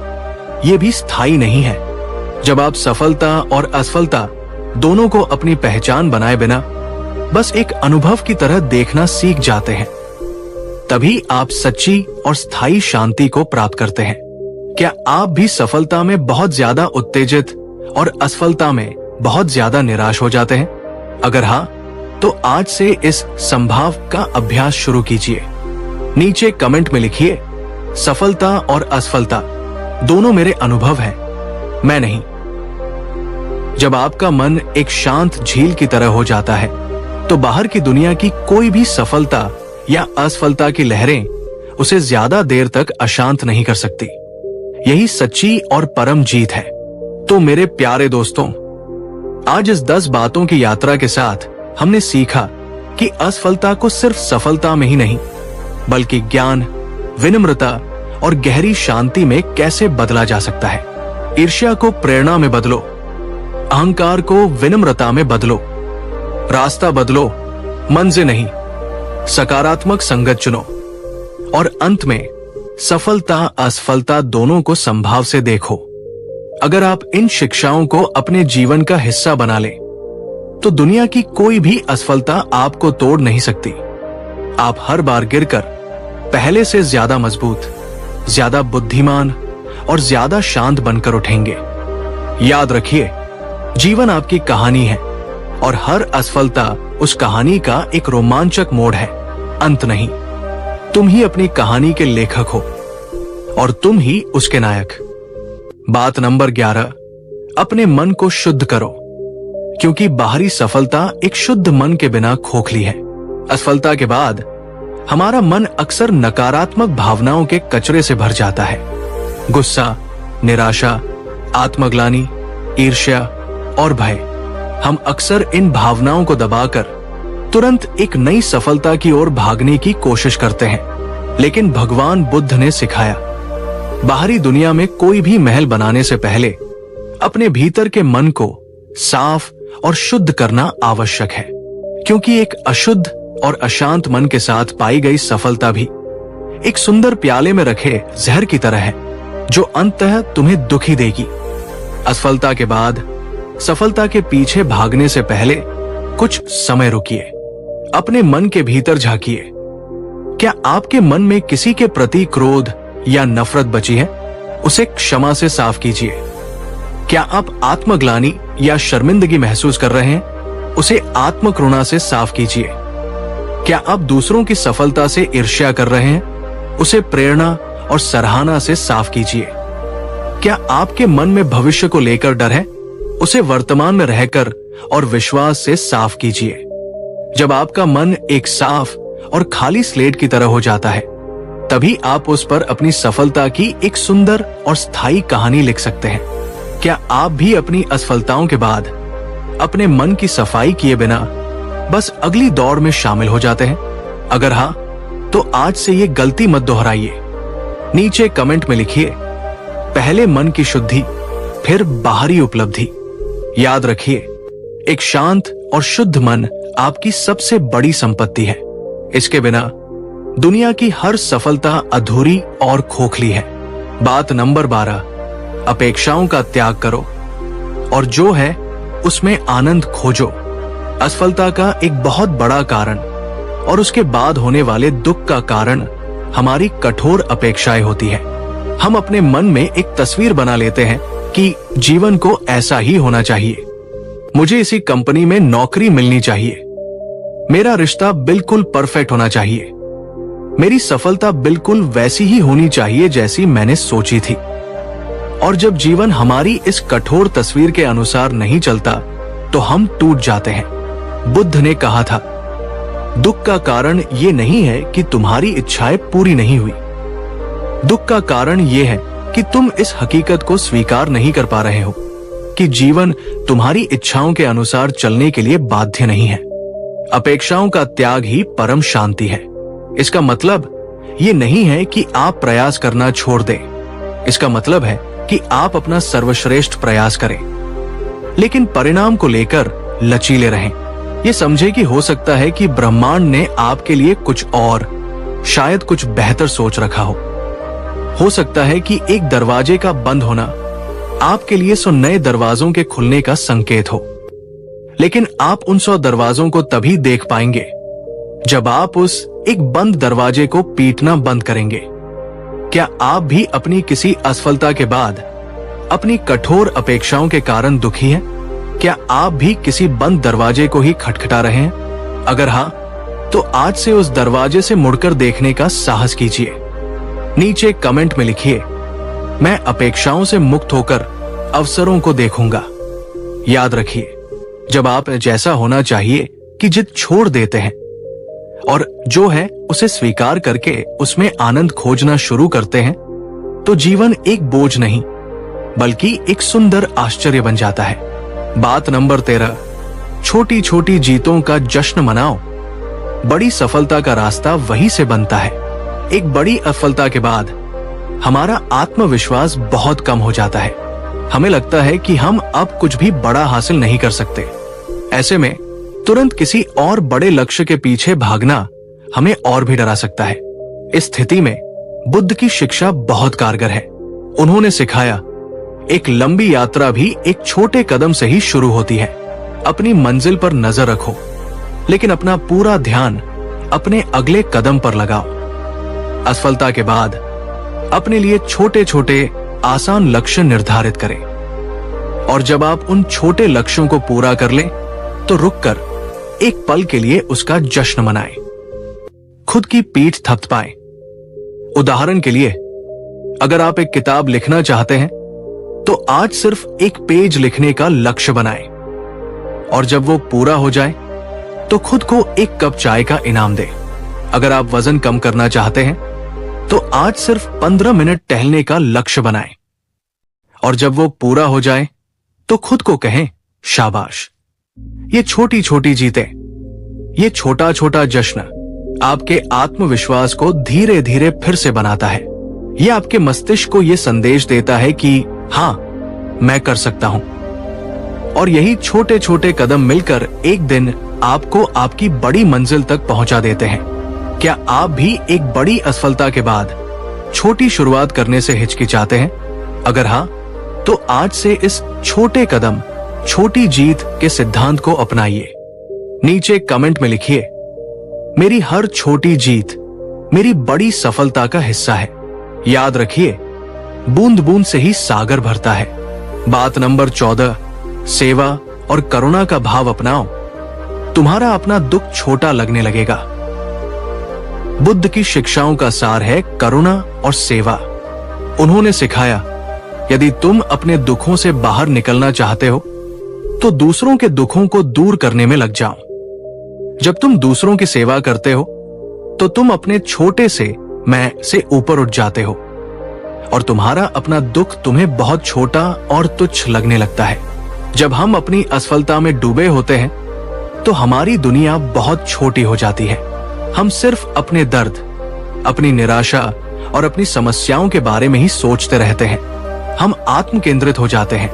ये भी स्थायी नहीं है। जब आप सफलता और असफलता दोनों को अपनी पहचान बनाए बिना बस एक अनुभव की तरह देखना सीख जाते हैं, तभी आप सच्ची और स्थायी शांति को प्राप्त करते हैं। क्या आप भी सफलता में बहुत ज्यादा उत्तेजित और असफलता में बहुत ज्यादा निराश हो जाते हैं? अगर हाँ, तो आज से इस संभाव का अभ्यास शुरू कीजिए। नीचे कमेंट में लिखिए, सफलता और असफलता दोनों मेरे अनुभव हैं, मैं नहीं। जब आपका मन एक शांत झील की तरह हो जाता है तो बाहर की दुनिया की कोई भी सफलता या असफलता की लहरें उसे ज्यादा देर तक अशांत नहीं कर सकती। यही सच्ची और परम जीत है। तो मेरे प्यारे दोस्तों, आज इस 10 बातों की यात्रा के साथ हमने सीखा कि असफलता को सिर्फ सफलता में ही नहीं, बल्कि ज्ञान, विनम्रता और गहरी शांति में कैसे बदला जा सकता है। ईर्ष्या को प्रेरणा में बदलो, अहंकार को विनम्रता में बदलो, रास्ता बदलो, मंजिल नहीं। सकारात्मक संगत चुनो, और अंत में सफलता असफलता दोनों को संभाव से देखो। अगर आप इन शिक्षाओं को अपने जीवन का हिस्सा बना लें, तो दुनिया की कोई भी असफलता आपको तोड़ नहीं सकती। आप हर बार गिरकर पहले से ज्यादा मजबूत, ज्यादा बुद्धिमान और ज्यादा शांत बनकर उठेंगे। याद रखिए, जीवन आपकी कहानी है और हर असफलता उस कहानी का एक रोमांचक मोड़ है, अंत नहीं। तुम ही अपनी कहानी के लेखक हो और तुम ही उसके नायक। बात नंबर 11, अपने मन को शुद्ध करो, क्योंकि बाहरी सफलता एक शुद्ध मन के बिना खोखली है। असफलता के बाद हमारा मन अक्सर नकारात्मक भावनाओं के कचरे से भर जाता है। गुस्सा, निराशा, आत्मग्लानि, ईर्ष्या और भय। हम अक्सर इन भावनाओं को दबाकर तुरंत एक नई सफलता की ओर भागने की कोशिश करते हैं। लेकिन भगवान बुद्ध ने सिखाया, बाहरी दुनिया में कोई भी महल बनाने से पहले अपने भीतर के मन को साफ और शुद्ध करना आवश्यक है। क्योंकि एक अशुद्ध और अशांत मन के साथ पाई गई सफलता भी एक सुंदर प्याले में रखे जहर की तरह है, जो अंततः तुम्हें दुखी देगी। असफलता के बाद सफलता के पीछे भागने से पहले कुछ समय रुकिए, अपने मन के भीतर झांकिए। क्या आपके मन में किसी के प्रति क्रोध या नफरत बची है? उसे क्षमा से साफ कीजिए। क्या आप आत्मग्लानि या शर्मिंदगी महसूस कर रहे हैं? उसे आत्मकरुणा से साफ कीजिए। क्या आप दूसरों की सफलता से ईर्ष्या कर रहे हैं? उसे प्रेरणा और सराहना से साफ कीजिए। क्या आपके मन में भविष्य को लेकर डर है? उसे वर्तमान में रहकर और विश्वास से साफ कीजिए। जब आपका मन एक साफ और खाली स्लेट की तरह हो जाता है, तभी आप उस पर अपनी सफलता की एक सुंदर और स्थायी कहानी लिख सकते हैं। क्या आप भी अपनी असफलताओं के बाद अपने मन की सफाई किए बिना बस अगली दौड़ में शामिल हो जाते हैं? अगर हाँ, तो आज से ये गलती मत दोहराइए। नीचे कमेंट में लिखिए, पहले मन की शुद्धि, फिर बाहरी उपलब्धि। याद रखिए, एक शांत और शुद्ध मन आपकी सबसे बड़ी संपत्ति है। इसके बिना दुनिया की हर सफलता अधूरी और खोखली है। बात नंबर 12, अपेक्षाओं का त्याग करो और जो है उसमें आनंद खोजो। असफलता का एक बहुत बड़ा कारण और उसके बाद होने वाले दुख का कारण हमारी कठोर अपेक्षाएं होती है। हम अपने मन में एक तस्वीर बना लेते हैं कि जीवन को ऐसा ही होना चाहिए। मुझे इसी कंपनी में नौकरी मिलनी चाहिए, मेरा रिश्ता बिल्कुल परफेक्ट होना चाहिए, मेरी सफलता बिल्कुल वैसी ही होनी चाहिए जैसी मैंने सोची थी। और जब जीवन हमारी इस कठोर तस्वीर के अनुसार नहीं चलता, तो हम टूट जाते हैं। बुद्ध ने कहा था, दुख का कारण ये नहीं है कि तुम्हारी इच्छाएं पूरी नहीं हुई, दुख का कारण ये है कि तुम इस हकीकत को स्वीकार नहीं कर पा रहे हो कि जीवन तुम्हारी इच्छाओं के अनुसार चलने के लिए बाध्य नहीं है। अपेक्षाओं का त्याग ही परम शांति है। इसका मतलब ये नहीं है कि आप प्रयास करना छोड़ दें। इसका मतलब है कि आप अपना सर्वश्रेष्ठ प्रयास करें, लेकिन परिणाम को लेकर लचीले रहें। ये समझे कि हो सकता है कि ब्रह्मांड ने आपके लिए कुछ और, शायद कुछ बेहतर सोच रखा हो सकता है कि एक दरवाजे का बंद होना आपके लिए 100 नए दरवाजों के खुलने का संकेत हो, लेकिन आप उन 100 दरवाजों को तभी देख पाएंगे जब आप उस एक बंद दरवाजे को पीटना बंद करेंगे। क्या आप भी अपनी किसी असफलता के बाद अपनी कठोर अपेक्षाओं के कारण दुखी हैं? क्या आप भी किसी बंद दरवाजे को ही खटखटा रहे हैं? अगर हाँ, तो आज से उस दरवाजे से मुड़कर देखने का साहस कीजिए। नीचे कमेंट में लिखिए, मैं अपेक्षाओं से मुक्त होकर अवसरों को देखूंगा। याद रखिए, जब आप जैसा होना चाहिए कि जिद छोड़ देते हैं और जो है उसे स्वीकार करके उसमें आनंद खोजना शुरू करते हैं, तो जीवन एक बोझ नहीं बल्कि एक सुंदर आश्चर्य बन जाता है। बात नंबर 13, छोटी छोटी जीतों का जश्न मनाओ। बड़ी सफलता का रास्ता वहीं से बनता है। एक बड़ी असफलता के बाद हमारा आत्मविश्वास बहुत कम हो जाता है। हमें लगता है कि हम अब कुछ भी बड़ा हासिल नहीं कर सकते। ऐसे में तुरंत किसी और बड़े लक्ष्य के पीछे भागना हमें और भी डरा सकता है। इस स्थिति में बुद्ध की शिक्षा बहुत कारगर है। उन्होंने सिखाया, एक लंबी यात्रा भी एक छोटे कदम से ही शुरू होती है। अपनी मंजिल पर नजर रखो, लेकिन अपना पूरा ध्यान अपने अगले कदम पर लगाओ। असफलता के बाद अपने लिए छोटे छोटे आसान लक्ष्य निर्धारित करें, और जब आप उन छोटे लक्ष्यों को पूरा कर लें, तो रुककर एक पल के लिए उसका जश्न मनाएं। खुद की पीठ थपथपाएं। उदाहरण के लिए, अगर आप एक किताब लिखना चाहते हैं, तो आज सिर्फ एक पेज लिखने का लक्ष्य बनाएं, और जब वो पूरा हो जाए, तो खुद को एक कप चाय का इनाम दें। अगर आप वजन कम करना चाहते हैं, तो आज सिर्फ 15 मिनट टहलने का लक्ष्य बनाएं, और जब वो पूरा हो जाए, तो खुद को कहें, शाबाश। ये छोटी छोटी जीतें, ये छोटा छोटा जश्न आपके आत्मविश्वास को धीरे धीरे फिर से बनाता है। ये आपके मस्तिष्क को ये संदेश देता है कि हाँ, मैं कर सकता हूं। और यही छोटे छोटे कदम मिलकर एक दिन आपको आपकी बड़ी मंजिल तक पहुंचा देते हैं। क्या आप भी एक बड़ी असफलता के बाद छोटी शुरुआत करने से हिचकिचाते हैं? अगर हाँ, तो आज से इस छोटे कदम, छोटी जीत के सिद्धांत को अपनाइए। नीचे कमेंट में लिखिए, मेरी हर छोटी जीत मेरी बड़ी सफलता का हिस्सा है। याद रखिए, बूंद बूंद से ही सागर भरता है। बात नंबर 14, सेवा और करुणा का भाव अपनाओ, तुम्हारा अपना दुख छोटा लगने लगेगा। बुद्ध की शिक्षाओं का सार है करुणा और सेवा। उन्होंने सिखाया, यदि तुम अपने दुखों से बाहर निकलना चाहते हो तो दूसरों के दुखों को दूर करने में लग जाओ। जब तुम दूसरों की सेवा करते हो तो तुम अपने छोटे से मैं से ऊपर उठ जाते हो और तुम्हारा अपना दुख तुम्हें बहुत छोटा और तुच्छ लगने लगता है। जब हम अपनी असफलता में डूबे होते हैं तो हमारी दुनिया बहुत छोटी हो जाती है। हम सिर्फ अपने दर्द, अपनी निराशा और अपनी समस्याओं के बारे में ही सोचते रहते हैं। हम आत्म केंद्रित हो जाते हैं।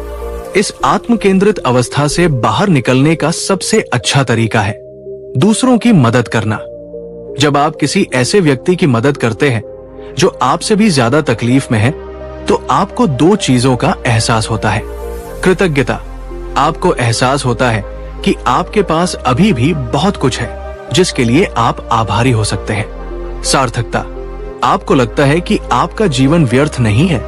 इस आत्म केंद्रित अवस्था से बाहर निकलने का सबसे अच्छा तरीका है दूसरों की मदद करना। जब आप किसी ऐसे व्यक्ति की मदद करते हैं जो आपसे भी ज्यादा तकलीफ में है, तो आपको दो चीजों का एहसास होता है। कृतज्ञता, आपको एहसास होता है कि आपके पास अभी भी बहुत कुछ है जिसके लिए आप आभारी हो सकते हैं। सार्थकता, आपको लगता है कि आपका जीवन व्यर्थ नहीं है,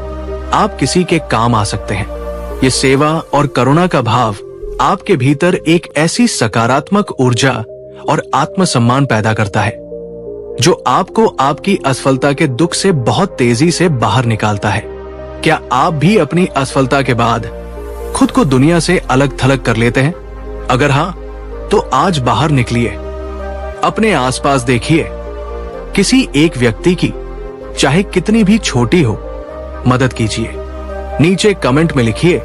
आप किसी के काम आ सकते हैं। ये सेवा और करुणा का भाव आपके भीतर एक ऐसी सकारात्मक ऊर्जा और आत्मसम्मान पैदा करता है जो आपको आपकी असफलता के दुख से बहुत तेजी से बाहर निकालता है। क्या आप भी अपनी असफलता के बाद खुद को दुनिया से अलग थलग कर लेते हैं? अगर हाँ, तो आज बाहर निकलिए, अपने आसपास देखिए, किसी एक व्यक्ति की चाहे कितनी भी छोटी हो मदद कीजिए। नीचे कमेंट में लिखिए,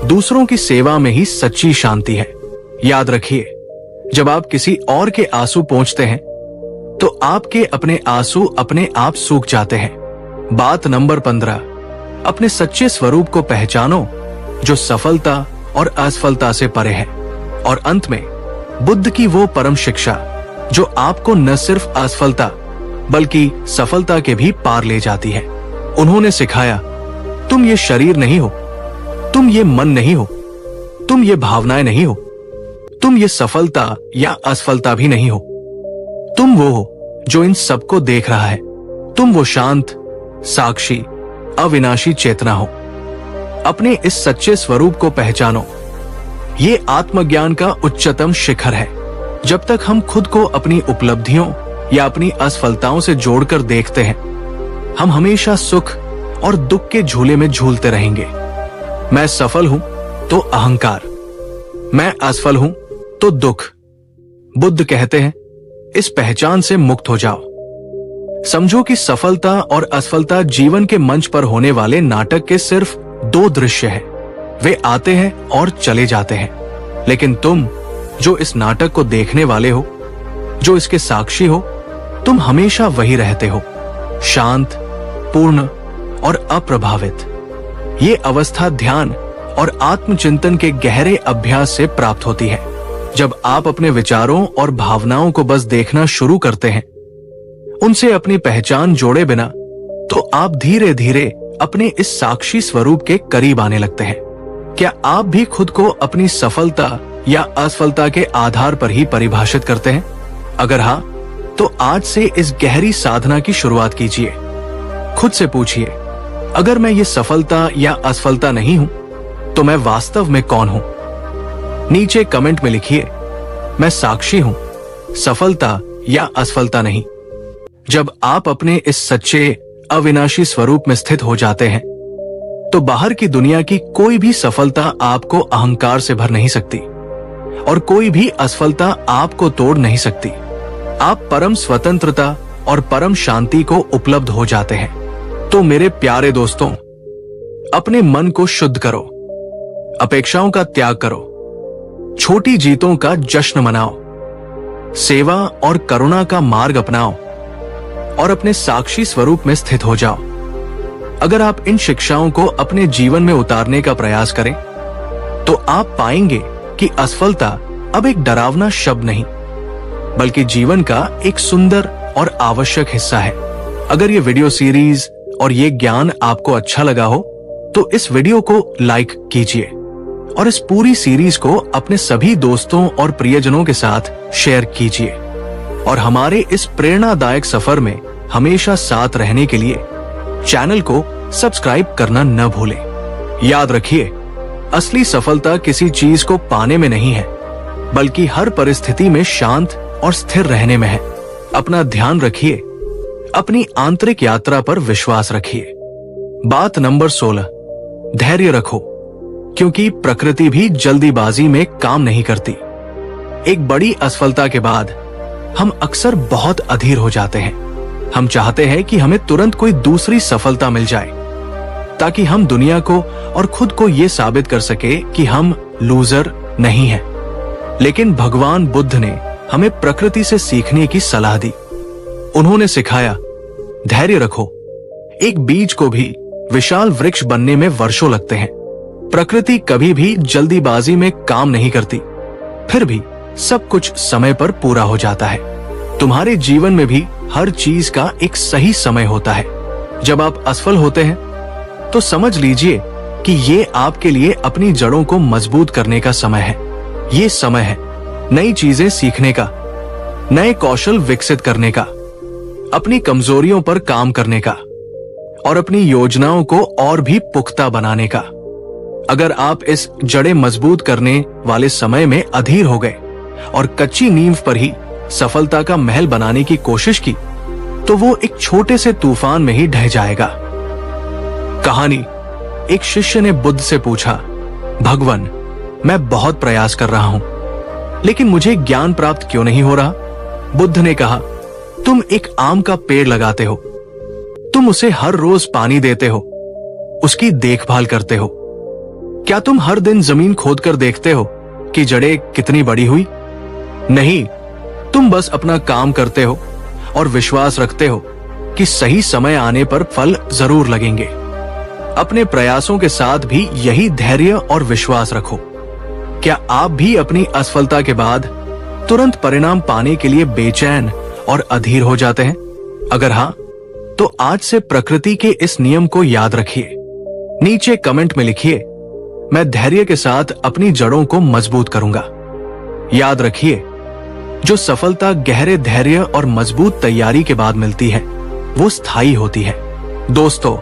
दूसरों की सेवा में ही सच्ची शांति है। याद रखिए, जब आप किसी और के आंसू पोंछते हैं तो आपके अपने आंसू अपने आप सूख जाते हैं। बात नंबर 15, अपने सच्चे स्वरूप को पहचानो जो सफलता और असफलता से परे है। और अंत में बुद्ध की वो परम शिक्षा जो आपको न सिर्फ असफलता बल्कि सफलता के भी पार ले जाती है। उन्होंने सिखाया, तुम ये शरीर नहीं हो, तुम ये मन नहीं हो, तुम ये भावनाएं नहीं हो, तुम ये सफलता या असफलता भी नहीं हो। तुम वो हो जो इन सबको देख रहा है। तुम वो शांत, साक्षी, अविनाशी चेतना हो। अपने इस सच्चे स्वरूप को पहचानो। ये आत्मज्ञान का उच्चतम शिखर है। जब तक हम खुद को अपनी उपलब्धियों या अपनी असफलताओं से जोड़कर देखते हैं, हम हमेशा सुख और दुख के झूले में झूलते रहेंगे। मैं सफल हूं तो अहंकार, मैं असफल हूं तो दुख। बुद्ध कहते हैं, इस पहचान से मुक्त हो जाओ। समझो कि सफलता और असफलता जीवन के मंच पर होने वाले नाटक के सिर्फ दो दृश्य हैं। वे आते हैं और चले जाते हैं, लेकिन तुम जो इस नाटक को देखने वाले हो, जो इसके साक्षी हो, तुम हमेशा वही रहते हो, शांत, पूर्ण और अप्रभावित। ये अवस्था ध्यान और आत्मचिंतन के गहरे अभ्यास से प्राप्त होती है। जब आप अपने विचारों और भावनाओं को बस देखना शुरू करते हैं, उनसे अपनी पहचान जोड़े बिना, तो आप धीरे धीरे अपने इस साक्षी स्वरूप के करीब आने लगते हैं। क्या आप भी खुद को अपनी सफलता या असफलता के आधार पर ही परिभाषित करते हैं? अगर हाँ, तो आज से इस गहरी साधना की शुरुआत कीजिए। खुद से पूछिए, अगर मैं ये सफलता या असफलता नहीं हूं, तो मैं वास्तव में कौन हूं? नीचे कमेंट में लिखिए, मैं साक्षी हूं, सफलता या असफलता नहीं। जब आप अपने इस सच्चे अविनाशी स्वरूप में स्थित हो जाते हैं, तो बाहर की दुनिया की कोई भी सफलता आपको अहंकार से भर नहीं सकती और कोई भी असफलता आपको तोड़ नहीं सकती। आप परम स्वतंत्रता और परम शांति को उपलब्ध हो जाते हैं। तो मेरे प्यारे दोस्तों, अपने मन को शुद्ध करो, अपेक्षाओं का त्याग करो, छोटी जीतों का जश्न मनाओ, सेवा और करुणा का मार्ग अपनाओ और अपने साक्षी स्वरूप में स्थित हो जाओ। अगर आप इन शिक्षाओं को अपने जीवन में उतारने का प्रयास करें, तो आप पाएंगे कि असफलता अब एक डरावना शब्द नहीं, बल्कि जीवन का एक सुंदर और आवश्यक हिस्सा है। अगर ये वीडियो सीरीज और ये ज्ञान आपको अच्छा लगा हो तो इस वीडियो को लाइक कीजिए और इस पूरी सीरीज को अपने सभी दोस्तों और प्रियजनों के साथ शेयर कीजिए। और हमारे इस प्रेरणादायक सफर में हमेशा साथ रहने के लिए चैनल को सब्सक्राइब करना न भूलें। याद रखिए, असली सफलता किसी चीज को पाने में नहीं है, बल्कि हर परिस्थिति में शांत और स्थिर रहने में है। अपना ध्यान रखिए, अपनी आंतरिक यात्रा पर विश्वास रखिए। बात नंबर 16, धैर्य रखो, क्योंकि प्रकृति भी जल्दीबाजी में काम नहीं करती। एक बड़ी असफलता के बाद हम अक्सर बहुत अधीर हो जाते हैं। हम चाहते हैं कि हमें तुरंत कोई दूसरी सफलता मिल जाए, ताकि हम दुनिया को और खुद को यह साबित कर सके कि हम लूजर नहीं हैं। लेकिन भगवान बुद्ध ने हमें प्रकृति से सीखने की सलाह दी। उन्होंने सिखाया, धैर्य रखो। एक बीज को भी विशाल वृक्ष बनने में वर्षों लगते हैं। प्रकृति कभी भी जल्दीबाजी में काम नहीं करती, फिर भी सब कुछ समय पर पूरा हो जाता है। तुम्हारे जीवन में भी हर चीज का एक सही समय होता है। जब आप असफल होते हैं तो समझ लीजिए कि ये आपके लिए अपनी जड़ों को मजबूत करने का समय है। ये समय है नई चीजें सीखने का, नए कौशल विकसित करने का, अपनी कमजोरियों पर काम करने का और अपनी योजनाओं को और भी पुख्ता बनाने का। अगर आप इस जड़ें मजबूत करने वाले समय में अधीर हो गए और कच्ची नींव पर ही सफलता का महल बनाने की कोशिश की, तो वो एक छोटे से तूफान में ही ढह जाएगा। कहानी, एक शिष्य ने बुद्ध से पूछा, भगवान, मैं बहुत प्रयास कर रहा हूं, लेकिन मुझे ज्ञान प्राप्त क्यों नहीं हो रहा? बुद्ध ने कहा, तुम एक आम का पेड़ लगाते हो, तुम उसे हर रोज पानी देते हो, उसकी देखभाल करते हो। क्या तुम हर दिन जमीन खोदकर देखते हो कि जड़ें कितनी बड़ी हुई? नहीं, तुम बस अपना काम करते हो और विश्वास रखते हो कि सही समय आने पर फल जरूर लगेंगे। अपने प्रयासों के साथ भी यही धैर्य और विश्वास रखो। क्या आप भी अपनी असफलता के बाद तुरंत परिणाम पाने के लिए बेचैन और अधीर हो जाते हैं? अगर हाँ, तो आज से प्रकृति के इस नियम को याद रखिए। नीचे कमेंट में लिखिए, मैं धैर्य के साथ अपनी जड़ों को मजबूत करूंगा। याद रखिए, जो सफलता गहरे धैर्य और मजबूत तैयारी के बाद मिलती है, वो स्थायी होती है। दोस्तों,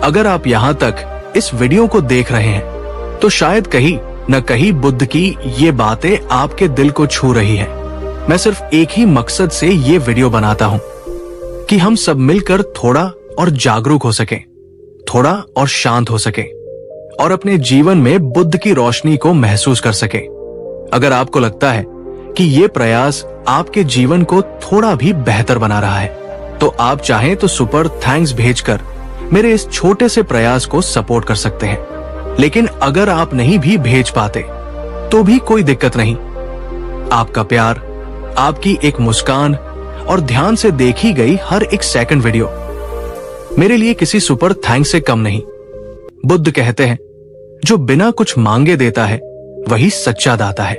अगर आप यहां तक इस वीडियो को देख रहे हैं, तो शायद कहीं न कहीं बुद्ध की ये बातें आपके दिल को छू रही है। मैं सिर्फ एक ही मकसद से ये वीडियो बनाता हूं कि हम सब मिलकर थोड़ा और जागरूक हो सकें, थोड़ा और शांत हो सकें और अपने जीवन में बुद्ध की रोशनी को महसूस कर सकें। अगर आपको लगता है कि ये प्रयास आपके जीवन को थोड़ा भी बेहतर बना रहा है, तो आप चाहें तो सुपर थैंक्स भेजकर मेरे इस छोटे से प्रयास को सपोर्ट कर सकते हैं। लेकिन अगर आप नहीं भी भेज पाते तो भी कोई दिक्कत नहीं। आपका प्यार, आपकी एक मुस्कान और ध्यान से देखी गई हर एक सेकंड वीडियो मेरे लिए किसी सुपर थैंक्स से कम नहीं। बुद्ध कहते हैं, जो बिना कुछ मांगे देता है वही सच्चा दाता है,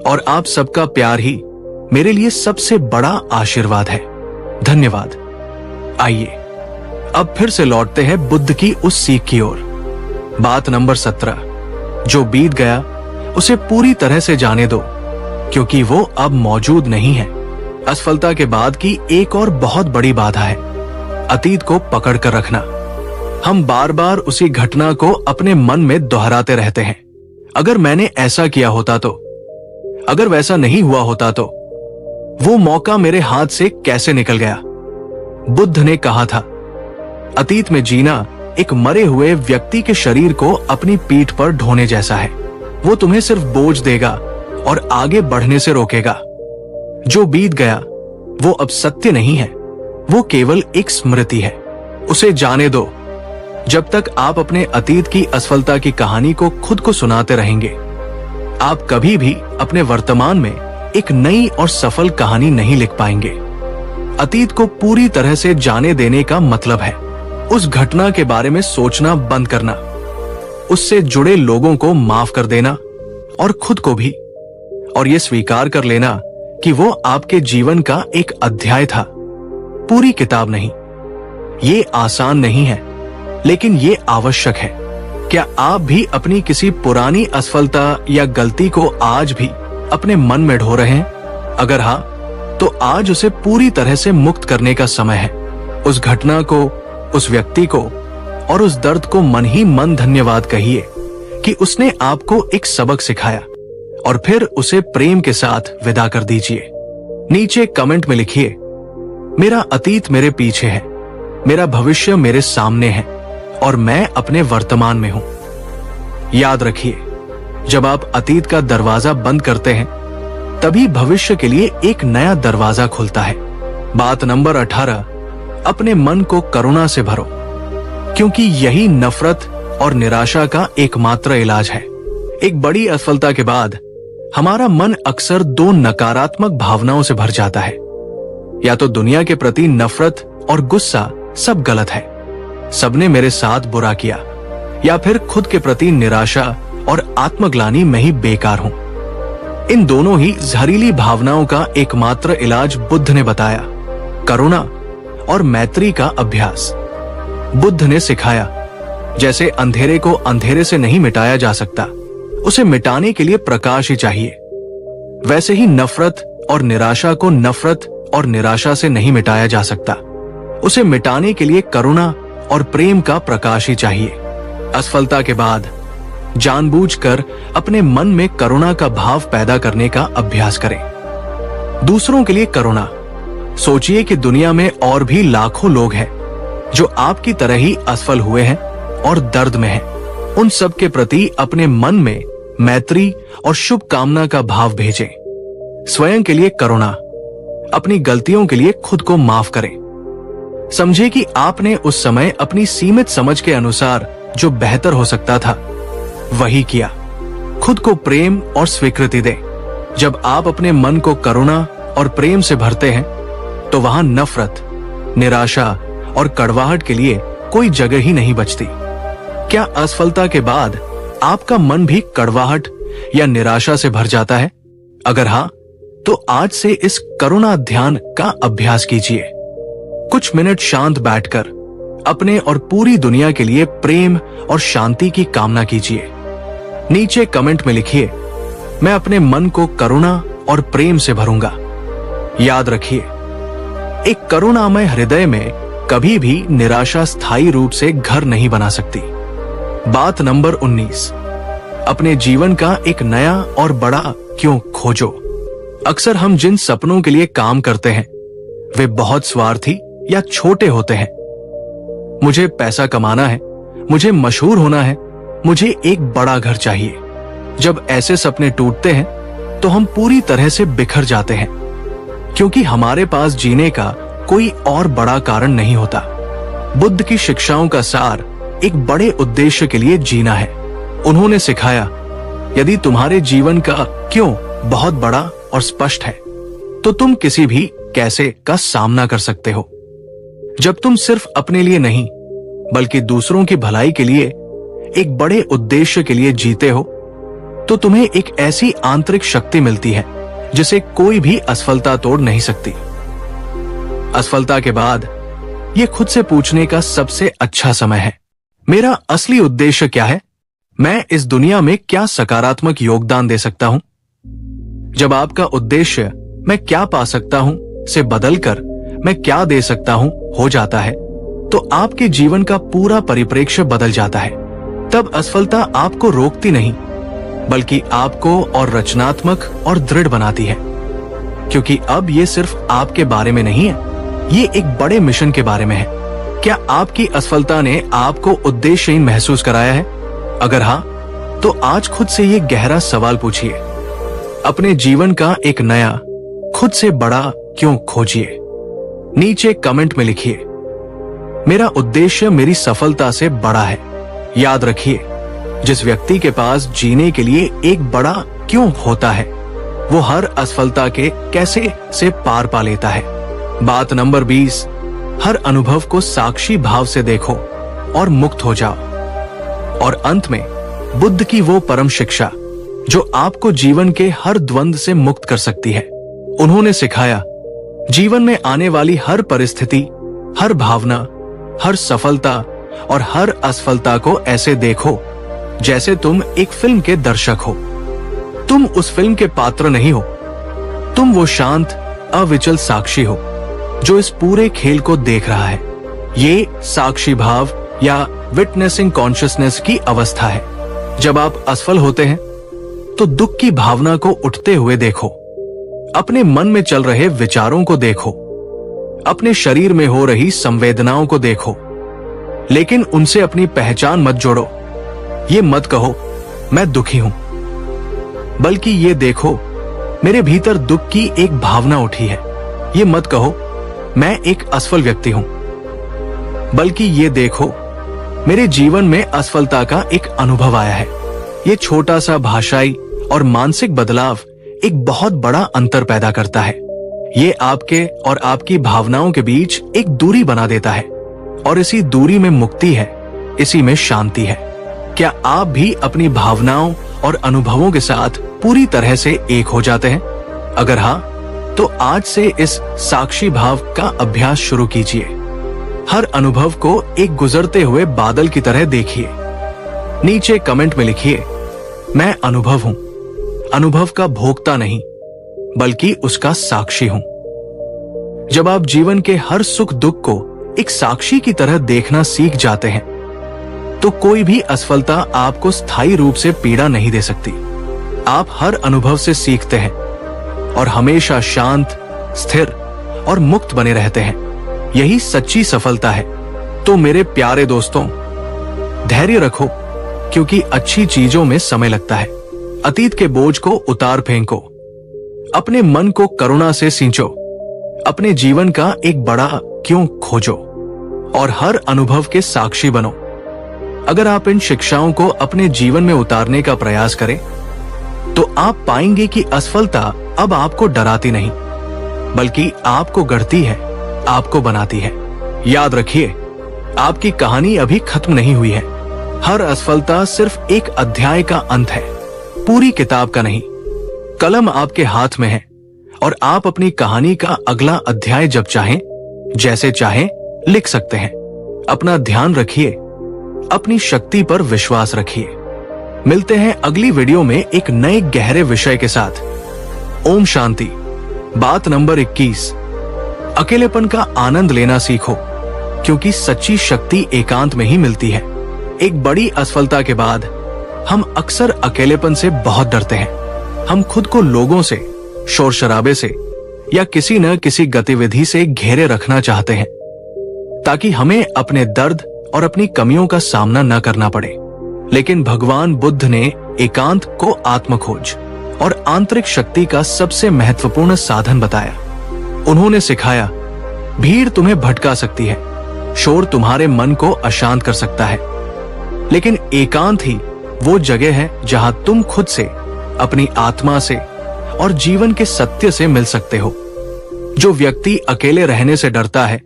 और आप सबका प्यार ही मेरे लिए सबसे बड़ा आशीर्वाद है। धन्यवाद। आइए अब फिर से लौटते हैं बुद्ध की उस सीख की ओर। बात नंबर 17, जो बीत गया उसे पूरी तरह से जाने दो, क्योंकि वो अब मौजूद नहीं है। असफलता के बाद की एक और बहुत बड़ी बाधा है अतीत को पकड़ कर रखना। हम बार बार उसी घटना को अपने मन में दोहराते रहते हैं। अगर मैंने ऐसा किया होता तो, अगर वैसा नहीं हुआ होता तो, वो मौका मेरे हाथ से कैसे निकल गया? बुद्ध ने कहा था, अतीत में जीना एक मरे हुए व्यक्ति के शरीर को अपनी पीठ पर ढोने जैसा है। वो तुम्हें सिर्फ बोझ देगा और आगे बढ़ने से रोकेगा। जो बीत गया वो अब सत्य नहीं है, वो केवल एक स्मृति है। उसे जाने दो। जब तक आप अपने अतीत की असफलता की कहानी को खुद को सुनाते रहेंगे, आप कभी भी अपने वर्तमान में एक नई और सफल कहानी नहीं लिख पाएंगे। अतीत को पूरी तरह से जाने देने का मतलब है उस घटना के बारे में सोचना बंद करना, उससे जुड़े लोगों को माफ कर देना और खुद को भी, और यह स्वीकार कर लेना कि वो आपके जीवन का एक अध्याय था, पूरी किताब नहीं। ये आसान नहीं है, लेकिन ये आवश्यक है। क्या आप भी अपनी किसी पुरानी असफलता या गलती को आज भी अपने मन में ढो रहे हैं? अगर हाँ, तो आज उसे पूरी तरह से मुक्त करने का समय है। उस घटना को, उस व्यक्ति को और उस दर्द को मन ही मन धन्यवाद कहिए कि उसने आपको एक सबक सिखाया, और फिर उसे प्रेम के साथ विदा कर दीजिए। नीचे कमेंट में लिखिए, मेरा अतीत मेरे पीछे है, मेरा भविष्य मेरे सामने है और मैं अपने वर्तमान में हूं। याद रखिए, जब आप अतीत का दरवाजा बंद करते हैं, तभी भविष्य के लिए एक नया दरवाजा खुलता है। बात नंबर 18, अपने मन को करुणा से भरो, क्योंकि यही नफरत और निराशा का एकमात्र इलाज है। एक बड़ी असफलता के बाद हमारा मन अक्सर दो नकारात्मक भावनाओं से भर जाता है। या तो दुनिया के प्रति नफरत और गुस्सा, सब गलत है, सबने मेरे साथ बुरा किया, या फिर खुद के प्रति निराशा और आत्मग्लानि, मैं ही बेकार हूं। इन दोनों ही जहरीली भावनाओं का एकमात्र इलाज बुद्ध ने बताया, करुणा और मैत्री का अभ्यास। बुद्ध ने सिखाया, जैसे अंधेरे को अंधेरे से नहीं मिटाया जा सकता, उसे मिटाने के लिए प्रकाश ही चाहिए, वैसे ही नफरत और निराशा को नफरत और निराशा से नहीं मिटाया जा सकता, उसे मिटाने के लिए करुणा और प्रेम का प्रकाश ही चाहिए। असफलता के बाद जानबूझकर अपने मन में करुणा का भाव पैदा करने का अभ्यास करें। दूसरों के लिए करुणा। सोचिए कि दुनिया में और भी लाखों लोग हैं जो आपकी तरह ही असफल हुए हैं और दर्द में हैं। उन सब के प्रति अपने मन में मैत्री और शुभकामना का भाव भेजें। स्वयं के लिए करुणा। अपनी गलतियों के लिए खुद को माफ करें। समझे कि आपने उस समय अपनी सीमित समझ के अनुसार जो बेहतर हो सकता था, वही किया। खुद को प्रेम और स्वीकृति दें। जब आप अपने मन को करुणा और प्रेम से भरते हैं, तो वहां नफरत, निराशा और कड़वाहट के लिए कोई जगह ही नहीं बचती। क्या असफलता के बाद आपका मन भी कड़वाहट या निराशा से भर जाता है? अगर हाँ, तो आज से इस करुणा ध्यान का अभ्यास कीजिए। कुछ मिनट शांत बैठकर अपने और पूरी दुनिया के लिए प्रेम और शांति की कामना कीजिए। नीचे कमेंट में लिखिए, मैं अपने मन को करुणा और प्रेम से भरूंगा। याद रखिए, एक करुणामय हृदय में कभी भी निराशा स्थायी रूप से घर नहीं बना सकती। बात नंबर 19, अपने जीवन का एक नया और बड़ा क्यों खोजो। अक्सर हम जिन सपनों के लिए काम करते हैं, वे बहुत स्वार्थी या छोटे होते हैं। मुझे पैसा कमाना है, मुझे मशहूर होना है, मुझे एक बड़ा घर चाहिए। जब ऐसे सपने टूटते हैं, तो हम पूरी तरह से बिखर जाते हैं, क्योंकि हमारे पास जीने का कोई और बड़ा कारण नहीं होता। बुद्ध की शिक्षाओं का सार एक बड़े उद्देश्य के लिए जीना है। उन्होंने सिखाया, यदि तुम्हारे जीवन का क्यों बहुत बड़ा और स्पष्ट है, तो तुम किसी भी कैसे का सामना कर सकते हो। जब तुम सिर्फ अपने लिए नहीं, बल्कि दूसरों की भलाई के लिए, एक बड़े उद्देश्य के लिए जीते हो, तो तुम्हें एक ऐसी आंतरिक शक्ति मिलती है जिसे कोई भी असफलता तोड़ नहीं सकती। असफलता के बाद यह खुद से पूछने का सबसे अच्छा समय है, मेरा असली उद्देश्य क्या है? मैं इस दुनिया में क्या सकारात्मक योगदान दे सकता हूं? जब आपका उद्देश्य मैं क्या पा सकता हूं से बदलकर मैं क्या दे सकता हूं हो जाता है, तो आपके जीवन का पूरा परिप्रेक्ष्य बदल जाता है। तब असफलता आपको रोकती नहीं, बल्कि आपको और रचनात्मक और दृढ़ बनाती है, क्योंकि अब ये सिर्फ आपके बारे में नहीं है, ये एक बड़े मिशन के बारे में है। क्या आपकी असफलता ने आपको उद्देश्यहीन महसूस कराया है? अगर हाँ, तो आज खुद से ये गहरा सवाल पूछिए। अपने जीवन का एक नया, खुद से बड़ा क्यों खोजिए। नीचे कमेंट में लिखिए, मेरा उद्देश्य मेरी सफलता से बड़ा है। याद रखिए, जिस व्यक्ति के पास जीने के लिए एक बड़ा क्यों होता है, वो हर असफलता के कैसे से पार पा लेता है। बात नंबर 20, हर अनुभव को साक्षी भाव से देखो और मुक्त हो जाओ। और अंत में बुद्ध की वो परम शिक्षा जो आपको जीवन के हर द्वंद से मुक्त कर सकती है, उन्होंने सिखाया, जीवन में आने वाली हर परिस्थिति, हर भावना, हर सफलता और हर असफलता को ऐसे देखो जैसे तुम एक फिल्म के दर्शक हो। तुम उस फिल्म के पात्र नहीं हो, तुम वो शांत अविचल साक्षी हो जो इस पूरे खेल को देख रहा है। ये साक्षी भाव या विटनेसिंग कॉन्शियसनेस की अवस्था है। जब आप असफल होते हैं तो दुख की भावना को उठते हुए देखो, अपने मन में चल रहे विचारों को देखो, अपने शरीर में हो रही संवेदनाओं को देखो, लेकिन उनसे अपनी पहचान मत जोड़ो। ये मत कहो मैं दुखी हूं, बल्कि ये देखो मेरे भीतर दुख की एक भावना उठी है। ये मत कहो मैं एक असफल व्यक्ति हूं, बल्कि ये देखो मेरे जीवन में असफलता का एक अनुभव आया है। ये छोटा सा भाषाई और मानसिक बदलाव एक बहुत बड़ा अंतर पैदा करता है। ये आपके और आपकी भावनाओं के बीच एक दूरी बना देता है, और इसी दूरी में मुक्ति है, इसी में शांति है। क्या आप भी अपनी भावनाओं और अनुभवों के साथ पूरी तरह से एक हो जाते हैं? अगर हाँ, तो आज से इस साक्षी भाव का अभ्यास शुरू कीजिए। हर अनुभव को एक गुजरते हुए बादल की तरह देखिए। नीचे कमेंट में लिखिए, मैं अनुभव हूं, अनुभव का भोक्ता नहीं बल्कि उसका साक्षी हूं। जब आप जीवन के हर सुख दुख को एक साक्षी की तरह देखना सीख जाते हैं तो कोई भी असफलता आपको स्थायी रूप से पीड़ा नहीं दे सकती। आप हर अनुभव से सीखते हैं और हमेशा शांत, स्थिर और मुक्त बने रहते हैं। यही सच्ची सफलता है। तो मेरे प्यारे दोस्तों, धैर्य रखो, क्योंकि अच्छी चीजों में समय लगता है। अतीत के बोझ को उतार फेंको, अपने मन को करुणा से सींचो, अपने जीवन का एक बड़ा क्यों खोजो और हर अनुभव के साक्षी बनो। अगर आप इन शिक्षाओं को अपने जीवन में उतारने का प्रयास करें तो आप पाएंगे कि असफलता अब आपको डराती नहीं, बल्कि आपको गढ़ती है, आपको बनाती है। याद रखिए, आपकी कहानी अभी खत्म नहीं हुई है। हर असफलता सिर्फ एक अध्याय का अंत है, पूरी किताब का नहीं। कलम आपके हाथ में है और आप अपनी कहानी का अगला अध्याय जब चाहें, जैसे चाहें लिख सकते हैं। अपना ध्यान रखिए, अपनी शक्ति पर विश्वास रखिए। मिलते हैं अगली वीडियो में एक नए गहरे विषय के साथ। ओम शांति। बात नंबर 21, अकेलेपन का आनंद लेना सीखो, क्योंकि सच्ची शक्ति एकांत में ही मिलती है। एक बड़ी असफलता के बाद हम अक्सर अकेलेपन से बहुत डरते हैं। हम खुद को लोगों से, शोर शराबे से या किसी न किसी गतिविधि से घेरे रखना चाहते हैं, ताकि हमें अपने दर्द और अपनी कमियों का सामना न करना पड़े। लेकिन भगवान बुद्ध ने एकांत को आत्मखोज और आंतरिक शक्ति का सबसे महत्वपूर्ण साधन बताया। उन्होंने सिखाया, भीड़ तुम्हें भटका सकती है, शोर तुम्हारे मन को अशांत कर सकता है, लेकिन एकांत ही वो जगह है जहां तुम खुद से, अपनी आत्मा से और जीवन के सत्य से मिल सकते हो। जो व्यक्ति अकेले रहने से डरता है,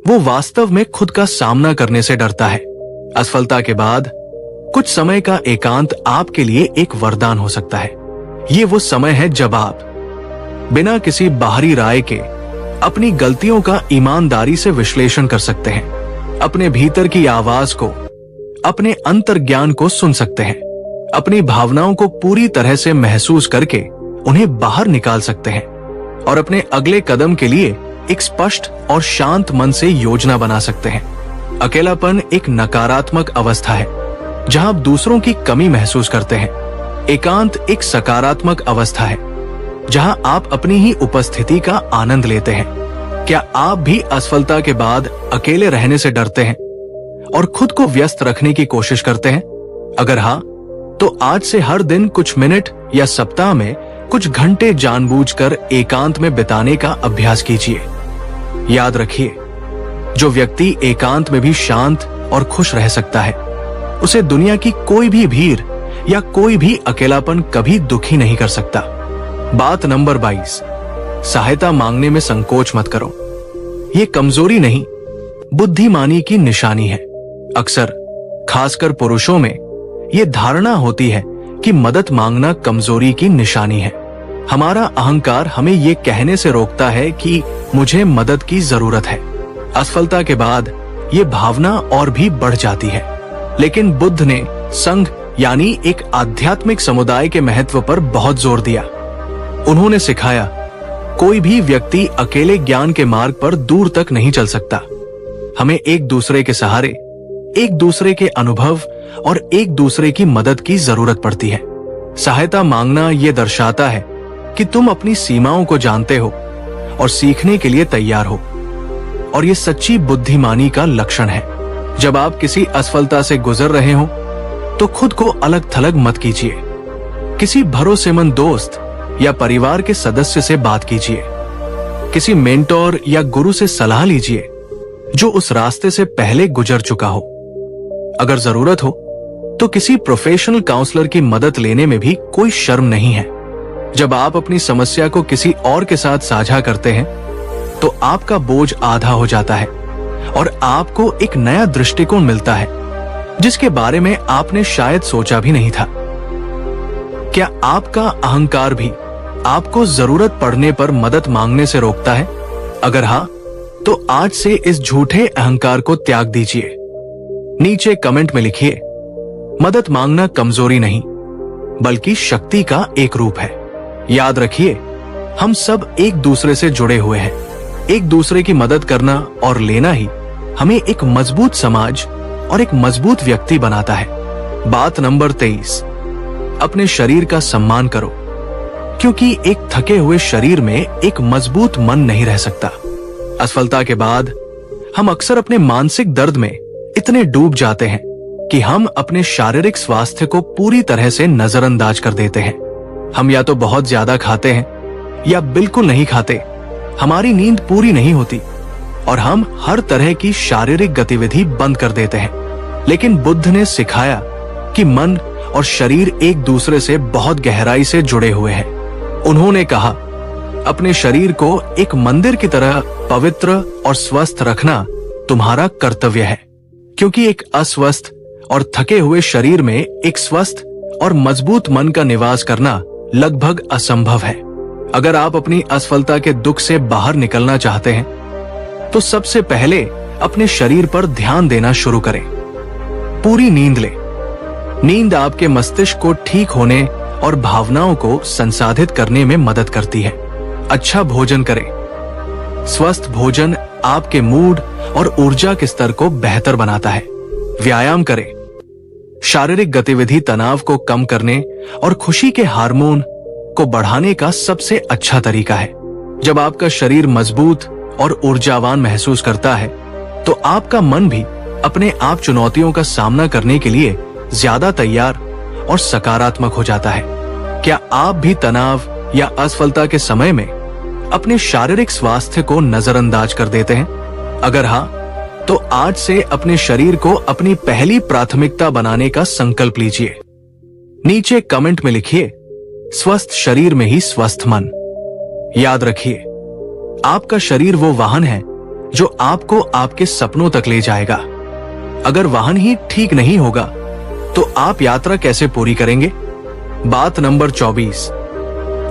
वो वास्तव में खुद का सामना करने से डरता है। असफलता के बाद कुछ समय का एकांत आपके लिए एक वरदान हो सकता है। ये वो समय है जब आप बिना किसी बाहरी राय के अपनी गलतियों का ईमानदारी से विश्लेषण कर सकते हैं, अपने भीतर की आवाज को, अपने अंतर्ज्ञान को सुन सकते हैं, अपनी भावनाओं को पूरी तरह से महसूस करके उन्हें बाहर निकाल सकते हैं और अपने अगले कदम के लिए एक स्पष्ट और शांत मन से योजना बना सकते हैं। अकेलापन एक नकारात्मक अवस्था है जहां आप दूसरों की कमी महसूस करते हैं। एकांत एक सकारात्मक अवस्था है जहां आप अपनी ही उपस्थिति का आनंद लेते हैं। क्या आप भी असफलता के बाद अकेले रहने से डरते हैं और खुद को व्यस्त रखने की कोशिश करते हैं? अगर हाँ, तो आज से हर दिन कुछ मिनट या सप्ताह में कुछ घंटे जानबूझकर एकांत में बिताने का अभ्यास कीजिए। याद रखिए, जो व्यक्ति एकांत में भी शांत और खुश रह सकता है, उसे दुनिया की कोई भी भीड़ या कोई भी अकेलापन कभी दुखी नहीं कर सकता। बात नंबर 22, सहायता मांगने में संकोच मत करो। ये कमजोरी नहीं, बुद्धिमानी की निशानी है। अक्सर, खासकर पुरुषों में, ये धारणा होती है कि मदद मांगना कमजोरी की निशानी है। हमारा अहंकार हमें ये कहने से रोकता है कि मुझे मदद की जरूरत है। असफलता के बाद ये भावना और भी बढ़ जाती है। लेकिन बुद्ध ने संघ यानी एक आध्यात्मिक समुदाय के महत्व पर बहुत जोर दिया। उन्होंने सिखाया, कोई भी व्यक्ति अकेले ज्ञान के मार्ग पर दूर तक नहीं चल सकता। हमें एक दूसरे के सहारे, एक दूसरे के अनुभव और एक दूसरे की मदद की जरूरत पड़ती है। सहायता मांगना यह दर्शाता है कि तुम अपनी सीमाओं को जानते हो और सीखने के लिए तैयार हो, और ये सच्ची बुद्धिमानी का लक्षण है। जब आप किसी असफलता से गुजर रहे हो तो खुद को अलग थलग मत कीजिए। किसी भरोसेमंद दोस्त या परिवार के सदस्य से बात कीजिए। किसी मेंटोर या गुरु से सलाह लीजिए जो उस रास्ते से पहले गुजर चुका हो। अगर जरूरत हो तो किसी प्रोफेशनल काउंसलर की मदद लेने में भी कोई शर्म नहीं है। जब आप अपनी समस्या को किसी और के साथ साझा करते हैं तो आपका बोझ आधा हो जाता है और आपको एक नया दृष्टिकोण मिलता है जिसके बारे में आपने शायद सोचा भी नहीं था। क्या आपका अहंकार भी आपको जरूरत पड़ने पर मदद मांगने से रोकता है? अगर हाँ, तो आज से इस झूठे अहंकार को त्याग दीजिए। नीचे कमेंट में लिखिए, मदद मांगना कमजोरी नहीं बल्कि शक्ति का एक रूप है। याद रखिए, हम सब एक दूसरे से जुड़े हुए हैं। एक दूसरे की मदद करना और लेना ही हमें एक मजबूत समाज और एक मजबूत व्यक्ति बनाता है। बात नंबर 23, अपने शरीर का सम्मान करो, क्योंकि एक थके हुए शरीर में एक मजबूत मन नहीं रह सकता। असफलता के बाद हम अक्सर अपने मानसिक दर्द में इतने डूब जाते हैं कि हम अपने शारीरिक स्वास्थ्य को पूरी तरह से नजरअंदाज कर देते हैं। हम या तो बहुत ज्यादा खाते हैं या बिल्कुल नहीं खाते, हमारी नींद पूरी नहीं होती और हम हर तरह की शारीरिक गतिविधि बंद कर देते हैं। लेकिन बुद्ध ने सिखाया कि मन और शरीर एक दूसरे से बहुत गहराई से जुड़े हुए हैं। उन्होंने कहा, अपने शरीर को एक मंदिर की तरह पवित्र और स्वस्थ रखना तुम्हारा कर्तव्य है, क्योंकि एक अस्वस्थ और थके हुए शरीर में एक स्वस्थ और मजबूत मन का निवास करना लगभग असंभव है। अगर आप अपनी असफलता के दुख से बाहर निकलना चाहते हैं तो सबसे पहले अपने शरीर पर ध्यान देना शुरू करें। पूरी नींद लें। नींद आपके मस्तिष्क को ठीक होने और भावनाओं को संसाधित करने में मदद करती है। अच्छा भोजन करें। स्वस्थ भोजन आपके मूड और ऊर्जा के स्तर को बेहतर बनाता है। व्यायाम करें। शारीरिक गतिविधि तनाव को कम करने और खुशी के हार्मोन को बढ़ाने का सबसे अच्छा तरीका है। जब आपका शरीर मजबूत और ऊर्जावान महसूस करता है तो आपका मन भी अपने आप चुनौतियों का सामना करने के लिए ज्यादा तैयार और सकारात्मक हो जाता है। क्या आप भी तनाव या असफलता के समय में अपने शारीरिक स्वास्थ्य को नजरअंदाज कर देते हैं? अगर हाँ, तो आज से अपने शरीर को अपनी पहली प्राथमिकता बनाने का संकल्प लीजिए। नीचे कमेंट में लिखिए, स्वस्थ शरीर में ही स्वस्थ मन। याद रखिए, आपका शरीर वो वाहन है जो आपको आपके सपनों तक ले जाएगा। अगर वाहन ही ठीक नहीं होगा तो आप यात्रा कैसे पूरी करेंगे? बात नंबर 24,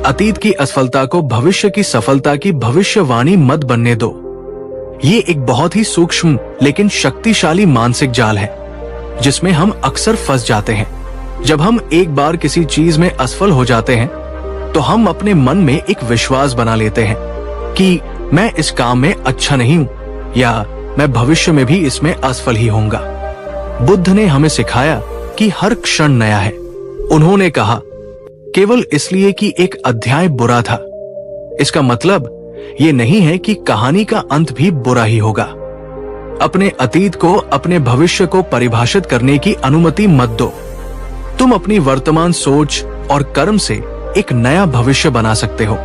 अतीत की असफलता को भविष्य की सफलता की भविष्यवाणी मत बनने दो। ये एक बहुत ही सूक्ष्म लेकिन शक्तिशाली मानसिक जाल है जिसमें हम अक्सर फंस जाते हैं। जब हम एक बार किसी चीज में असफल हो जाते हैं तो हम अपने मन में एक विश्वास बना लेते हैं कि मैं इस काम में अच्छा नहीं हूं या मैं भविष्य में भी इसमें असफल ही होऊंगा। बुद्ध ने हमें सिखाया कि हर क्षण नया है। उन्होंने कहा, केवल इसलिए कि एक अध्याय बुरा था इसका मतलब ये नहीं है कि कहानी का अंत भी बुरा ही होगा। अपने अतीत को अपने भविष्य को परिभाषित करने की अनुमति मत दो। तुम अपनी वर्तमान सोच और कर्म से एक नया भविष्य बना सकते हो।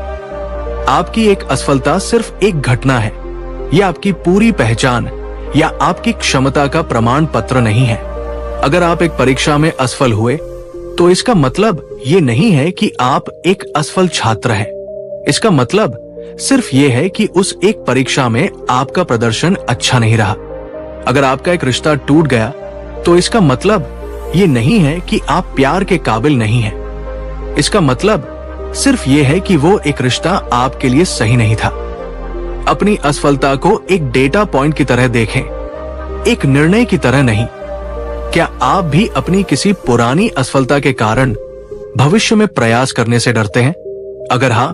आपकी एक असफलता सिर्फ एक घटना है, यह आपकी पूरी पहचान या आपकी क्षमता का प्रमाण पत्र नहीं है। अगर आप एक परीक्षा में असफल हुए तो इसका मतलब ये नहीं है कि आप एक असफल छात्र हैं। इसका मतलब सिर्फ ये है कि उस एक परीक्षा में आपका प्रदर्शन अच्छा नहीं रहा। अगर आपका एक रिश्ता टूट गया तो इसका मतलब ये नहीं है कि आप प्यार के काबिल नहीं हैं। इसका मतलब सिर्फ ये है कि वो एक रिश्ता आपके लिए सही नहीं था। अपनी असफलता को एक डेटा पॉइंट की तरह देखें, एक निर्णय की तरह नहीं। क्या आप भी अपनी किसी पुरानी असफलता के कारण भविष्य में प्रयास करने से डरते हैं? अगर हाँ,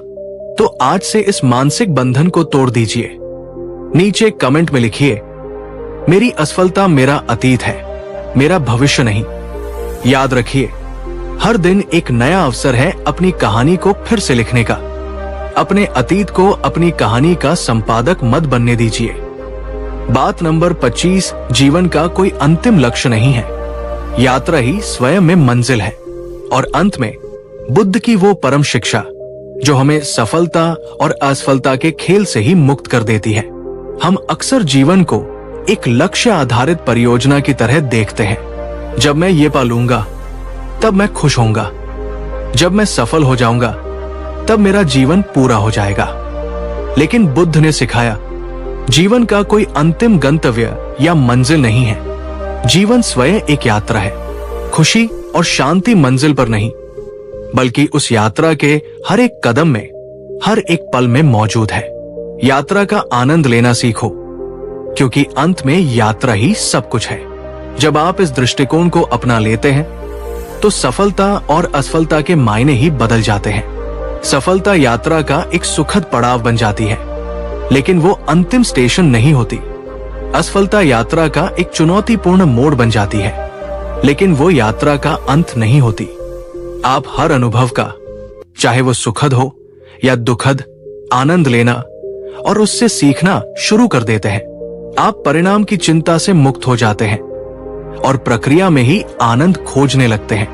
तो आज से इस मानसिक बंधन को तोड़ दीजिए। नीचे कमेंट में लिखिए, मेरी असफलता मेरा अतीत है, मेरा भविष्य नहीं। याद रखिए, हर दिन एक नया अवसर है अपनी कहानी को फिर से लिखने का। अपने अतीत को अपनी कहानी का संपादक मत बनने दीजिए। बात नंबर 25, जीवन का कोई अंतिम लक्ष्य नहीं है, यात्रा ही स्वयं में मंजिल है। और अंत में बुद्ध की वो परम शिक्षा जो हमें सफलता और असफलता के खेल से ही मुक्त कर देती है। हम अक्सर जीवन को एक लक्ष्य आधारित परियोजना की तरह देखते हैं। जब मैं ये पालूंगा तब मैं खुश होऊंगा, जब मैं सफल हो जाऊंगा तब मेरा जीवन पूरा हो जाएगा। लेकिन बुद्ध ने सिखाया, जीवन का कोई अंतिम गंतव्य या मंजिल नहीं है। जीवन स्वयं एक यात्रा है। खुशी और शांति मंजिल पर नहीं, बल्कि उस यात्रा के हर एक कदम में, हर एक पल में मौजूद है। यात्रा का आनंद लेना सीखो, क्योंकि अंत में यात्रा ही सब कुछ है। जब आप इस दृष्टिकोण को अपना लेते हैं तो सफलता और असफलता के मायने ही बदल जाते हैं। सफलता यात्रा का एक सुखद पड़ाव बन जाती है, लेकिन वो अंतिम स्टेशन नहीं होती। असफलता यात्रा का एक चुनौतीपूर्ण मोड़ बन जाती है, लेकिन वो यात्रा का अंत नहीं होती। आप हर अनुभव का, चाहे वो सुखद हो या दुखद, आनंद लेना और उससे सीखना शुरू कर देते हैं। आप परिणाम की चिंता से मुक्त हो जाते हैं और प्रक्रिया में ही आनंद खोजने लगते हैं।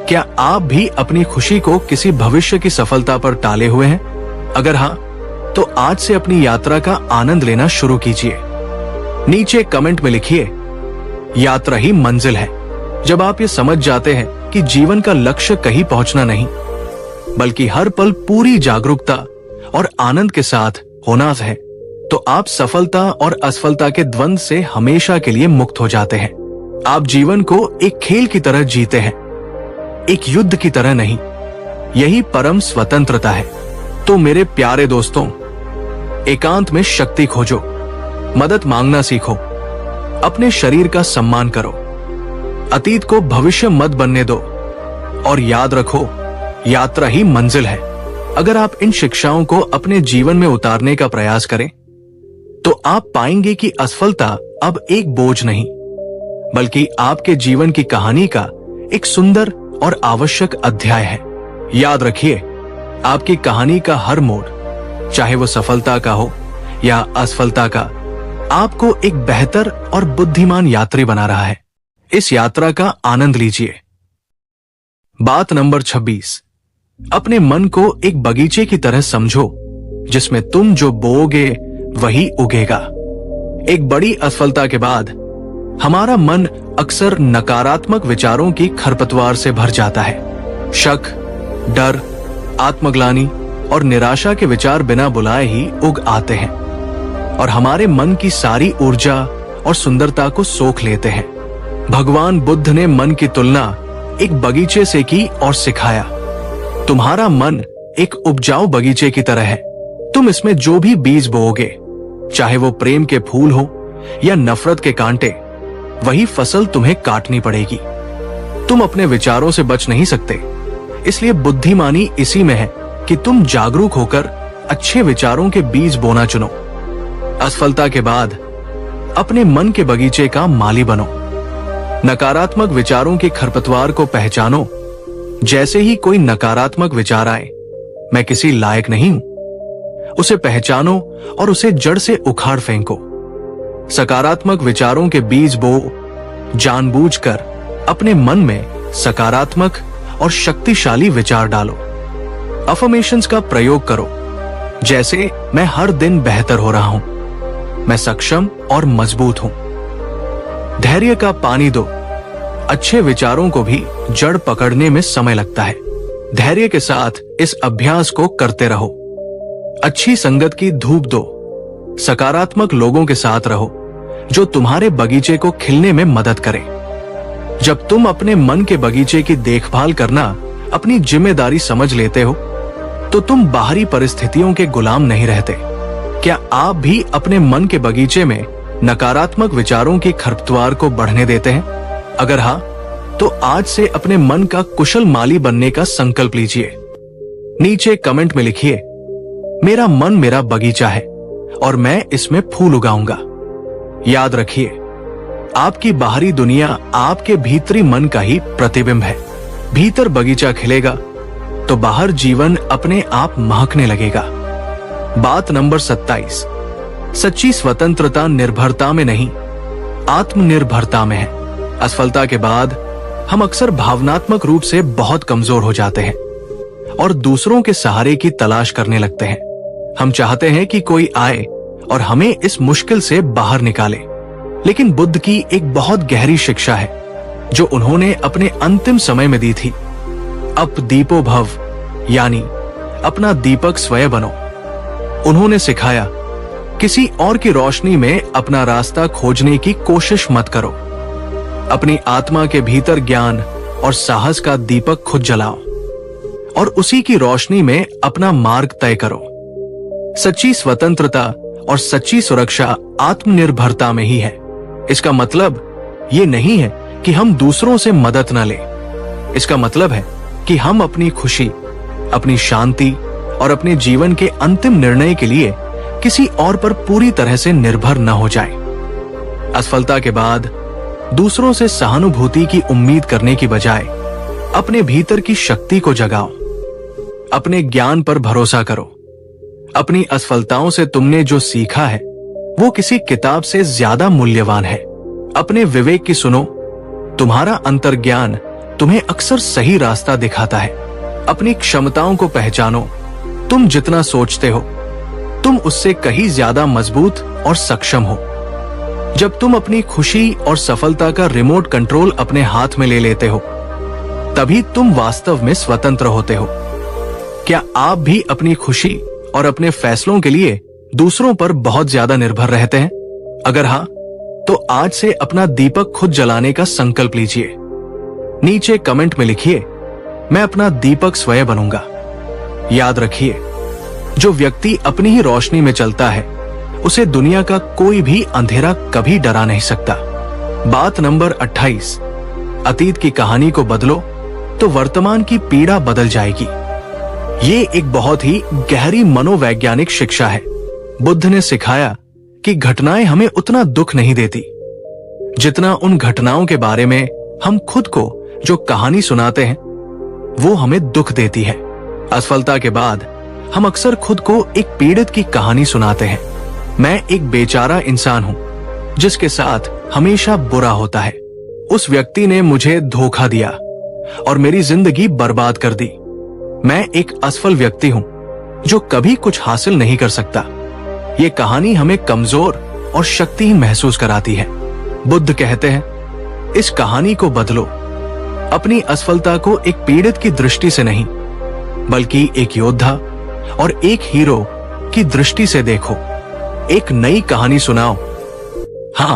क्या आप भी अपनी खुशी को किसी भविष्य की सफलता पर टाले हुए हैं? अगर हाँ, तो आज से अपनी यात्रा का आनंद लेना शुरू कीजिए। नीचे कमेंट में लिखिए, यात्रा ही मंजिल है। जब आप ये समझ जाते हैं कि जीवन का लक्ष्य कहीं पहुंचना नहीं, बल्कि हर पल पूरी जागरूकता और आनंद के साथ होना है, तो आप सफलता और असफलता के द्वंद से हमेशा के लिए मुक्त हो जाते हैं। आप जीवन को एक खेल की तरह जीते हैं, एक युद्ध की तरह नहीं। यही परम स्वतंत्रता है। तो मेरे प्यारे दोस्तों, एकांत में शक्ति खोजो, मदद मांगना सीखो, अपने शरीर का सम्मान करो, अतीत को भविष्य मत बनने दो और याद रखो, यात्रा ही मंजिल है। अगर आप इन शिक्षाओं को अपने जीवन में उतारने का प्रयास करें, तो आप पाएंगे कि असफलता अब एक बोझ नहीं, बल्कि आपके जीवन की कहानी का एक सुंदर और आवश्यक अध्याय है। याद रखिए, आपकी कहानी का हर मोड़, चाहे वो सफलता का हो या असफलता का, आपको एक बेहतर और बुद्धिमान यात्री बना रहा है। इस यात्रा का आनंद लीजिए। बात नंबर 26, अपने मन को एक बगीचे की तरह समझो, जिसमें तुम जो बोओगे वही उगेगा। एक बड़ी असफलता के बाद हमारा मन अक्सर नकारात्मक विचारों की खरपतवार से भर जाता है। शक, डर, आत्मग्लानि और निराशा के विचार बिना बुलाए ही उग आते हैं और हमारे मन की सारी ऊर्जा और सुंदरता को सोख लेते हैं। भगवान बुद्ध ने मन की तुलना एक बगीचे से की और सिखाया, तुम्हारा मन एक उपजाऊ बगीचे की तरह है। तुम इसमें जो भी बीज बोओगे, चाहे वो प्रेम के फूल हो या नफरत के कांटे, वही फसल तुम्हें काटनी पड़ेगी। तुम अपने विचारों से बच नहीं सकते, इसलिए बुद्धिमानी इसी में है कि तुम जागरूक होकर अच्छे विचारों के बीज बोना चुनो। असफलता के बाद अपने मन के बगीचे का माली बनो। नकारात्मक विचारों की खरपतवार को पहचानो। जैसे ही कोई नकारात्मक विचार आए, मैं किसी लायक नहीं हूं, उसे पहचानो और उसे जड़ से उखाड़ फेंको। सकारात्मक विचारों के बीज बो, जानबूझकर अपने मन में सकारात्मक और शक्तिशाली विचार डालो। अफर्मेशंस का प्रयोग करो, जैसे मैं हर दिन बेहतर हो रहा हूं, मैं सक्षम और मजबूत हूं। धैर्य का पानी दो। अच्छे विचारों को भी जड़ पकड़ने में समय लगता है। धैर्य के साथ इस अभ्यास को करते रहो। अच्छी संगत की धूप दो। सकारात्मक लोगों के साथ रहो जो तुम्हारे बगीचे को खिलने में मदद करें। जब तुम अपने मन के बगीचे की देखभाल करना अपनी जिम्मेदारी समझ लेते हो, तो तुम बाहरी परिस्थितियों के गुलाम नहीं रहते। क्या आप भी अपने मन के बगीचे में नकारात्मक विचारों की खरपतवार को बढ़ने देते हैं? अगर हाँ, तो आज से अपने मन का कुशल माली बनने का संकल्प लीजिए। नीचे कमेंट में लिखिए, मेरा मन मेरा बगीचा है और मैं इसमें फूल उगाऊंगा। याद रखिए, आपकी बाहरी दुनिया आपके भीतरी मन का ही प्रतिबिंब है। भीतर बगीचा खिलेगा तो बाहर जीवन अपने आप महकने लगेगा। बात नंबर 27, सच्ची स्वतंत्रता निर्भरता में नहीं, आत्मनिर्भरता में है। असफलता के बाद हम अक्सर भावनात्मक रूप से बहुत कमजोर हो जाते हैं और दूसरों के सहारे की तलाश करने लगते हैं। हम चाहते हैं कि कोई आए और हमें इस मुश्किल से बाहर निकाले। लेकिन बुद्ध की एक बहुत गहरी शिक्षा है जो उन्होंने अपने अंतिम समय में दी थी। अप दीपो भव, यानी अपना दीपक स्वयं बनो। उन्होंने सिखाया, किसी और की रोशनी में अपना रास्ता खोजने की कोशिश मत करो। अपनी आत्मा के भीतर ज्ञान और साहस का दीपक खुद जलाओ और उसी की रोशनी में अपना मार्ग तय करो। सच्ची स्वतंत्रता और सच्ची सुरक्षा आत्मनिर्भरता में ही है। इसका मतलब ये नहीं है कि हम दूसरों से मदद न लें। इसका मतलब है कि हम अपनी खुशी, अपनी शांति और अपने जीवन के अंतिम निर्णय के लिए किसी और पर पूरी तरह से निर्भर न हो जाएं। असफलता के बाद दूसरों से सहानुभूति की उम्मीद करने की बजाय अपने भीतर की शक्ति को जगाओ। अपने ज्ञान पर भरोसा करो। अपनी असफलताओं से तुमने जो सीखा है वो किसी किताब से ज्यादा मूल्यवान है। अपने विवेक की सुनो। तुम्हारा अंतर्ज्ञान तुम्हें अक्सर सही रास्ता दिखाता है। अपनी क्षमताओं को पहचानो। तुम जितना सोचते हो तुम उससे कहीं ज्यादा मजबूत और सक्षम हो। जब तुम अपनी खुशी और सफलता का रिमोट कंट्रोल अपने हाथ में ले लेते हो तभी तुम वास्तव में स्वतंत्र होते हो। क्या आप भी अपनी खुशी और अपने फैसलों के लिए दूसरों पर बहुत ज्यादा निर्भर रहते हैं? अगर हाँ, तो आज से अपना दीपक खुद जलाने का संकल्प लीजिए। नीचे कमेंट में लिखिए, मैं अपना दीपक स्वयं बनूंगा। याद रखिए, जो व्यक्ति अपनी ही रोशनी में चलता है उसे दुनिया का कोई भी अंधेरा कभी डरा नहीं सकता। बात नंबर 28, अतीत की कहानी को बदलो तो वर्तमान की पीड़ा बदल जाएगी। ये एक बहुत ही गहरी मनोवैज्ञानिक शिक्षा है। बुद्ध ने सिखाया कि घटनाएं हमें उतना दुख नहीं देती जितना उन घटनाओं के बारे में हम खुद को जो कहानी सुनाते हैं वो हमें दुख देती है। असफलता के बाद हम अक्सर खुद को एक पीड़ित की कहानी सुनाते हैं। मैं एक बेचारा इंसान हूं जिसके साथ हमेशा बुरा होता है। उस व्यक्ति ने मुझे धोखा दिया और मेरी जिंदगी बर्बाद कर दी। मैं एक असफल व्यक्ति हूं जो कभी कुछ हासिल नहीं कर सकता। ये कहानी हमें कमजोर और शक्तिहीन महसूस कराती है। बुद्ध कहते हैं, इस कहानी को बदलो। अपनी असफलता को एक पीड़ित की दृष्टि से नहीं बल्कि एक योद्धा और एक हीरो की दृष्टि से देखो। एक नई कहानी सुनाओ। हाँ,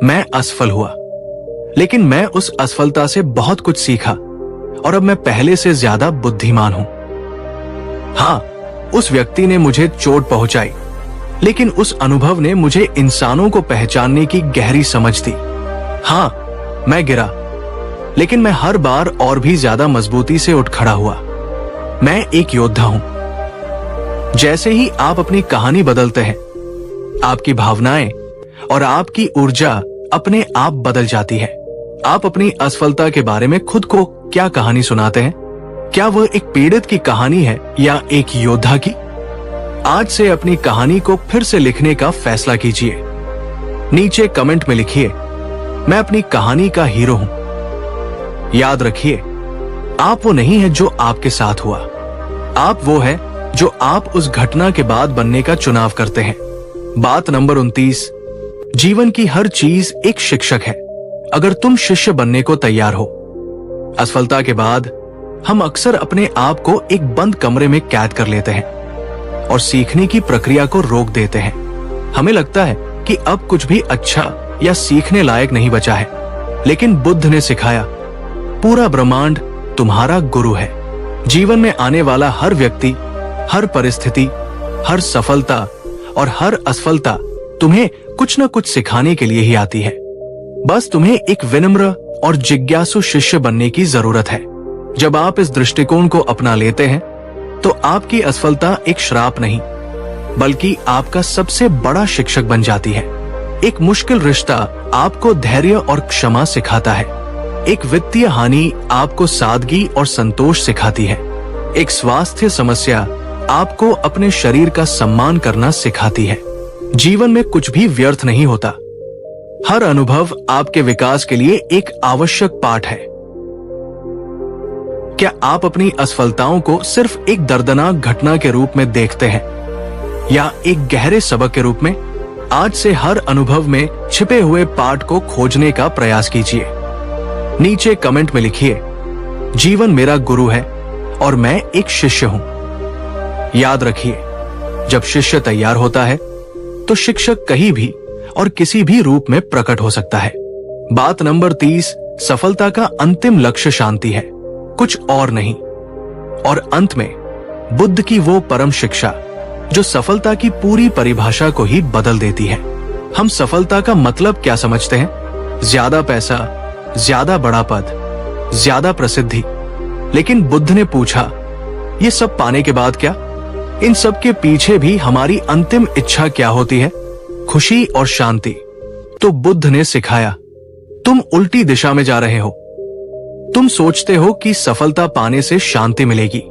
मैं असफल हुआ लेकिन मैं उस असफलता से बहुत कुछ सीखा और अब मैं पहले से ज्यादा बुद्धिमान हूं। हाँ, उस व्यक्ति ने मुझे चोट पहुंचाई लेकिन उस अनुभव ने मुझे इंसानों को पहचानने की गहरी समझ दी। हाँ, मैं गिरा लेकिन मैं हर बार और भी ज्यादा मजबूती से उठ खड़ा हुआ। मैं एक योद्धा हूं। जैसे ही आप अपनी कहानी बदलते हैं आपकी भावनाएं और आपकी ऊर्जा अपने आप बदल जाती है। आप अपनी असफलता के बारे में खुद को क्या कहानी सुनाते हैं? क्या वह एक पीड़ित की कहानी है या एक योद्धा की? आज से अपनी कहानी को फिर से लिखने का फैसला कीजिए। नीचे कमेंट में लिखिए, मैं अपनी कहानी का हीरो हूं। याद रखिए, आप वो नहीं है जो आपके साथ हुआ, आप वो है जो आप उस घटना के बाद बनने का चुनाव करते हैं। बात नंबर 29, जीवन की हर चीज एक शिक्षक है अगर तुम शिष्य बनने को तैयार हो। असफलता के बाद हम अक्सर अपने आप को एक बंद कमरे में कैद कर लेते हैं और सीखने की प्रक्रिया को रोक देते हैं। हमें लगता है कि अब कुछ भी अच्छा या सीखने लायक नहीं बचा है, लेकिन बुद्ध ने सिखाया, पूरा ब्रह्मांड तुम्हारा गुरु है। जीवन में आने वाला हर व्यक्ति हर परिस्थिति, हर सफलता और हर असफलता तुम्हें कुछ न कुछ सिखाने के लिए ही आती है। बस तुम्हें एक विनम्र और जिज्ञासु शिष्य बनने की जरूरत है। जब आप इस दृष्टिकोण को अपना लेते हैं तो आपकी असफलता एक श्राप नहीं, बल्कि आपका सबसे बड़ा शिक्षक बन जाती है। एक मुश्किल रिश्ता आपको धैर्य और क्षमा सिखाता है। एक वित्तीय हानि आपको सादगी और संतोष सिखाती है। एक स्वास्थ्य समस्या आपको अपने शरीर का सम्मान करना सिखाती है। जीवन में कुछ भी व्यर्थ नहीं होता। हर अनुभव आपके विकास के लिए एक आवश्यक पाठ है। क्या आप अपनी असफलताओं को सिर्फ एक दर्दनाक घटना के रूप में देखते हैं या एक गहरे सबक के रूप में? आज से हर अनुभव में छिपे हुए पाठ को खोजने का प्रयास कीजिए। नीचे कमेंट में लिखिए, जीवन मेरा गुरु है और मैं एक शिष्य हूं। याद रखिए, जब शिष्य तैयार होता है तो शिक्षक कहीं भी और किसी भी रूप में प्रकट हो सकता है। बात नंबर 30, सफलता का अंतिम लक्ष्य शांति है, कुछ और नहीं। और अंत में बुद्ध की वो परम शिक्षा जो सफलता की पूरी परिभाषा को ही बदल देती है। हम सफलता का मतलब क्या समझते हैं? ज्यादा पैसा, ज्यादा बड़ा पद, ज्यादा प्रसिद्धि। लेकिन बुद्ध ने पूछा, ये सब पाने के बाद क्या? इन सब के पीछे भी हमारी अंतिम इच्छा क्या होती है? खुशी और शांति। तो बुद्ध ने सिखाया, तुम उल्टी दिशा में जा रहे हो। तुम सोचते हो कि सफलता पाने से शांति मिलेगी,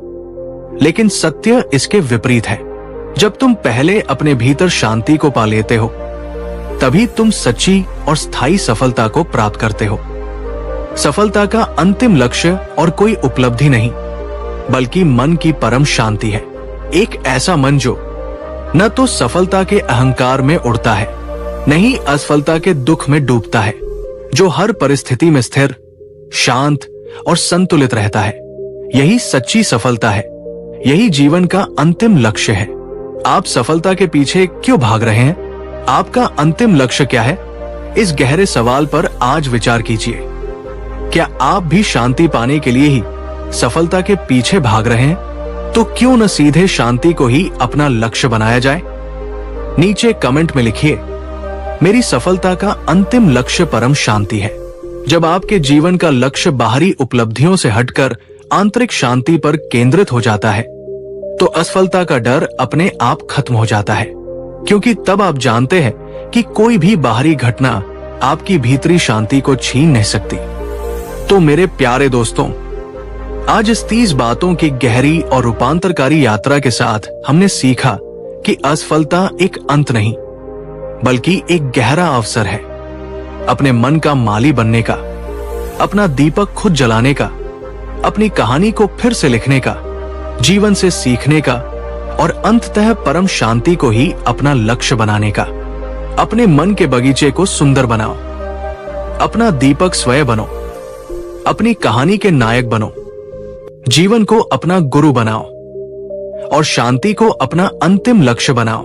लेकिन सत्य इसके विपरीत है। जब तुम पहले अपने भीतर शांति को पा लेते हो, तभी तुम सच्ची और स्थायी सफलता को प्राप्त करते हो। सफलता का अंतिम लक्ष्य और कोई उपलब्धि नहीं, बल्कि मन की परम शांति है। एक ऐसा मन जो न तो सफलता के अहंकार में उड़ता है, न ही असफलता के दुख में डूबता है, जो हर परिस्थिति में स्थिर, शांत और संतुलित रहता है। यही सच्ची सफलता है। यही जीवन का अंतिम लक्ष्य है। आप सफलता के पीछे क्यों भाग रहे हैं? आपका अंतिम लक्ष्य क्या है? इस गहरे सवाल पर आज विचार कीजिए। क्या आप भी शांति पाने के लिए ही सफलता के पीछे भाग रहे हैं? तो क्यों न सीधे शांति को ही अपना लक्ष्य बनाया जाए? नीचे कमेंट में लिखिए, मेरी सफलता का अंतिम लक्ष्य परम शांति है। जब आपके जीवन का लक्ष्य बाहरी उपलब्धियों से हटकर आंतरिक शांति पर केंद्रित हो जाता है, तो असफलता का डर अपने आप खत्म हो जाता है, क्योंकि तब आप जानते हैं कि कोई भी बाहरी घटना आपकी भीतरी शांति को छीन नहीं सकती। तो मेरे प्यारे दोस्तों, आज इस 30 बातों की गहरी और रूपांतरकारी यात्रा के साथ हमने सीखा कि असफलता एक अंत नहीं, बल्कि एक गहरा अवसर है अपने मन का माली बनने का, अपना दीपक खुद जलाने का, अपनी कहानी को फिर से लिखने का, जीवन से सीखने का और अंततः परम शांति को ही अपना लक्ष्य बनाने का। अपने मन के बगीचे को सुंदर बनाओ, अपना दीपक स्वयं बनो, अपनी कहानी के नायक बनो, जीवन को अपना गुरु बनाओ और शांति को अपना अंतिम लक्ष्य बनाओ।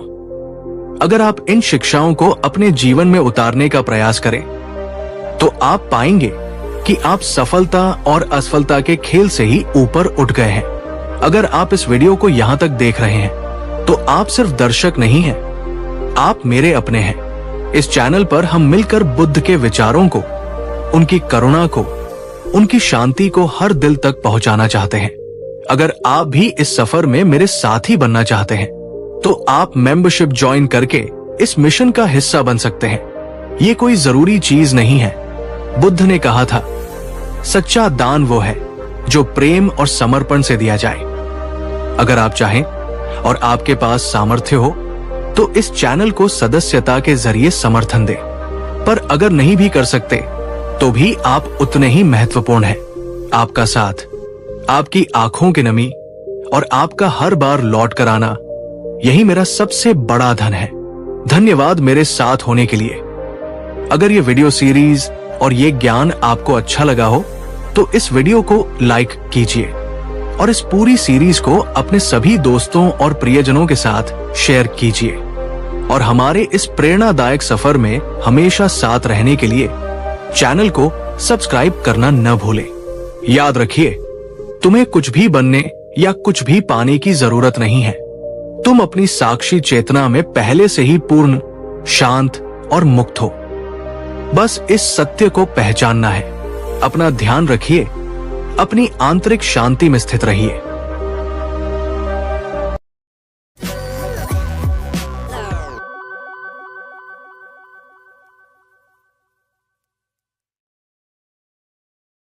अगर आप इन शिक्षाओं को अपने जीवन में उतारने का प्रयास करें, तो आप पाएंगे कि आप सफलता और असफलता के खेल से ही ऊपर उठ गए हैं। अगर आप इस वीडियो को यहां तक देख रहे हैं, तो आप सिर्फ दर्शक नहीं हैं, आप मेरे अपने हैं। इस चैनल पर हम मिलकर बुद्ध के विचारों को, उनकी करुणा को, उनकी शांति को हर दिल तक पहुंचाना चाहते हैं। अगर आप भी इस सफर में मेरे साथी बनना चाहते हैं, तो आप मेंबरशिप ज्वाइन करके इस मिशन का हिस्सा बन सकते हैं। ये कोई जरूरी चीज नहीं है। बुद्ध ने कहा था, सच्चा दान वो है जो प्रेम और समर्पण से दिया जाए। अगर आप चाहें और आपके पास सामर्थ्य हो, तो इस चैनल को सदस्यता के जरिए समर्थन दें। पर अगर नहीं भी कर सकते, तो भी आप उतने ही महत्वपूर्ण हैं। आपका साथ, आपकी आंखों की नमी और आपका हर बार लौट कर आना, यही मेरा सबसे बड़ा धन है। धन्यवाद मेरे साथ होने के लिए। अगर ये वीडियो सीरीज और ये ज्ञान आपको अच्छा लगा हो, तो इस वीडियो को लाइक कीजिए और इस पूरी सीरीज को अपने सभी दोस्तों और प्रियजनों के साथ शेयर कीजिए। और हमारे इस प्रेरणादायक सफर में हमेशा साथ रहने के लिए चैनल को सब्सक्राइब करना न भूलें। याद रखिए, तुम्हें कुछ भी बनने या कुछ भी पाने की जरूरत नहीं है। तुम अपनी साक्षी चेतना में पहले से ही पूर्ण, शांत और मुक्त हो। बस इस सत्य को पहचानना है। अपना ध्यान रखिए, अपनी आंतरिक शांति में स्थित रहिए।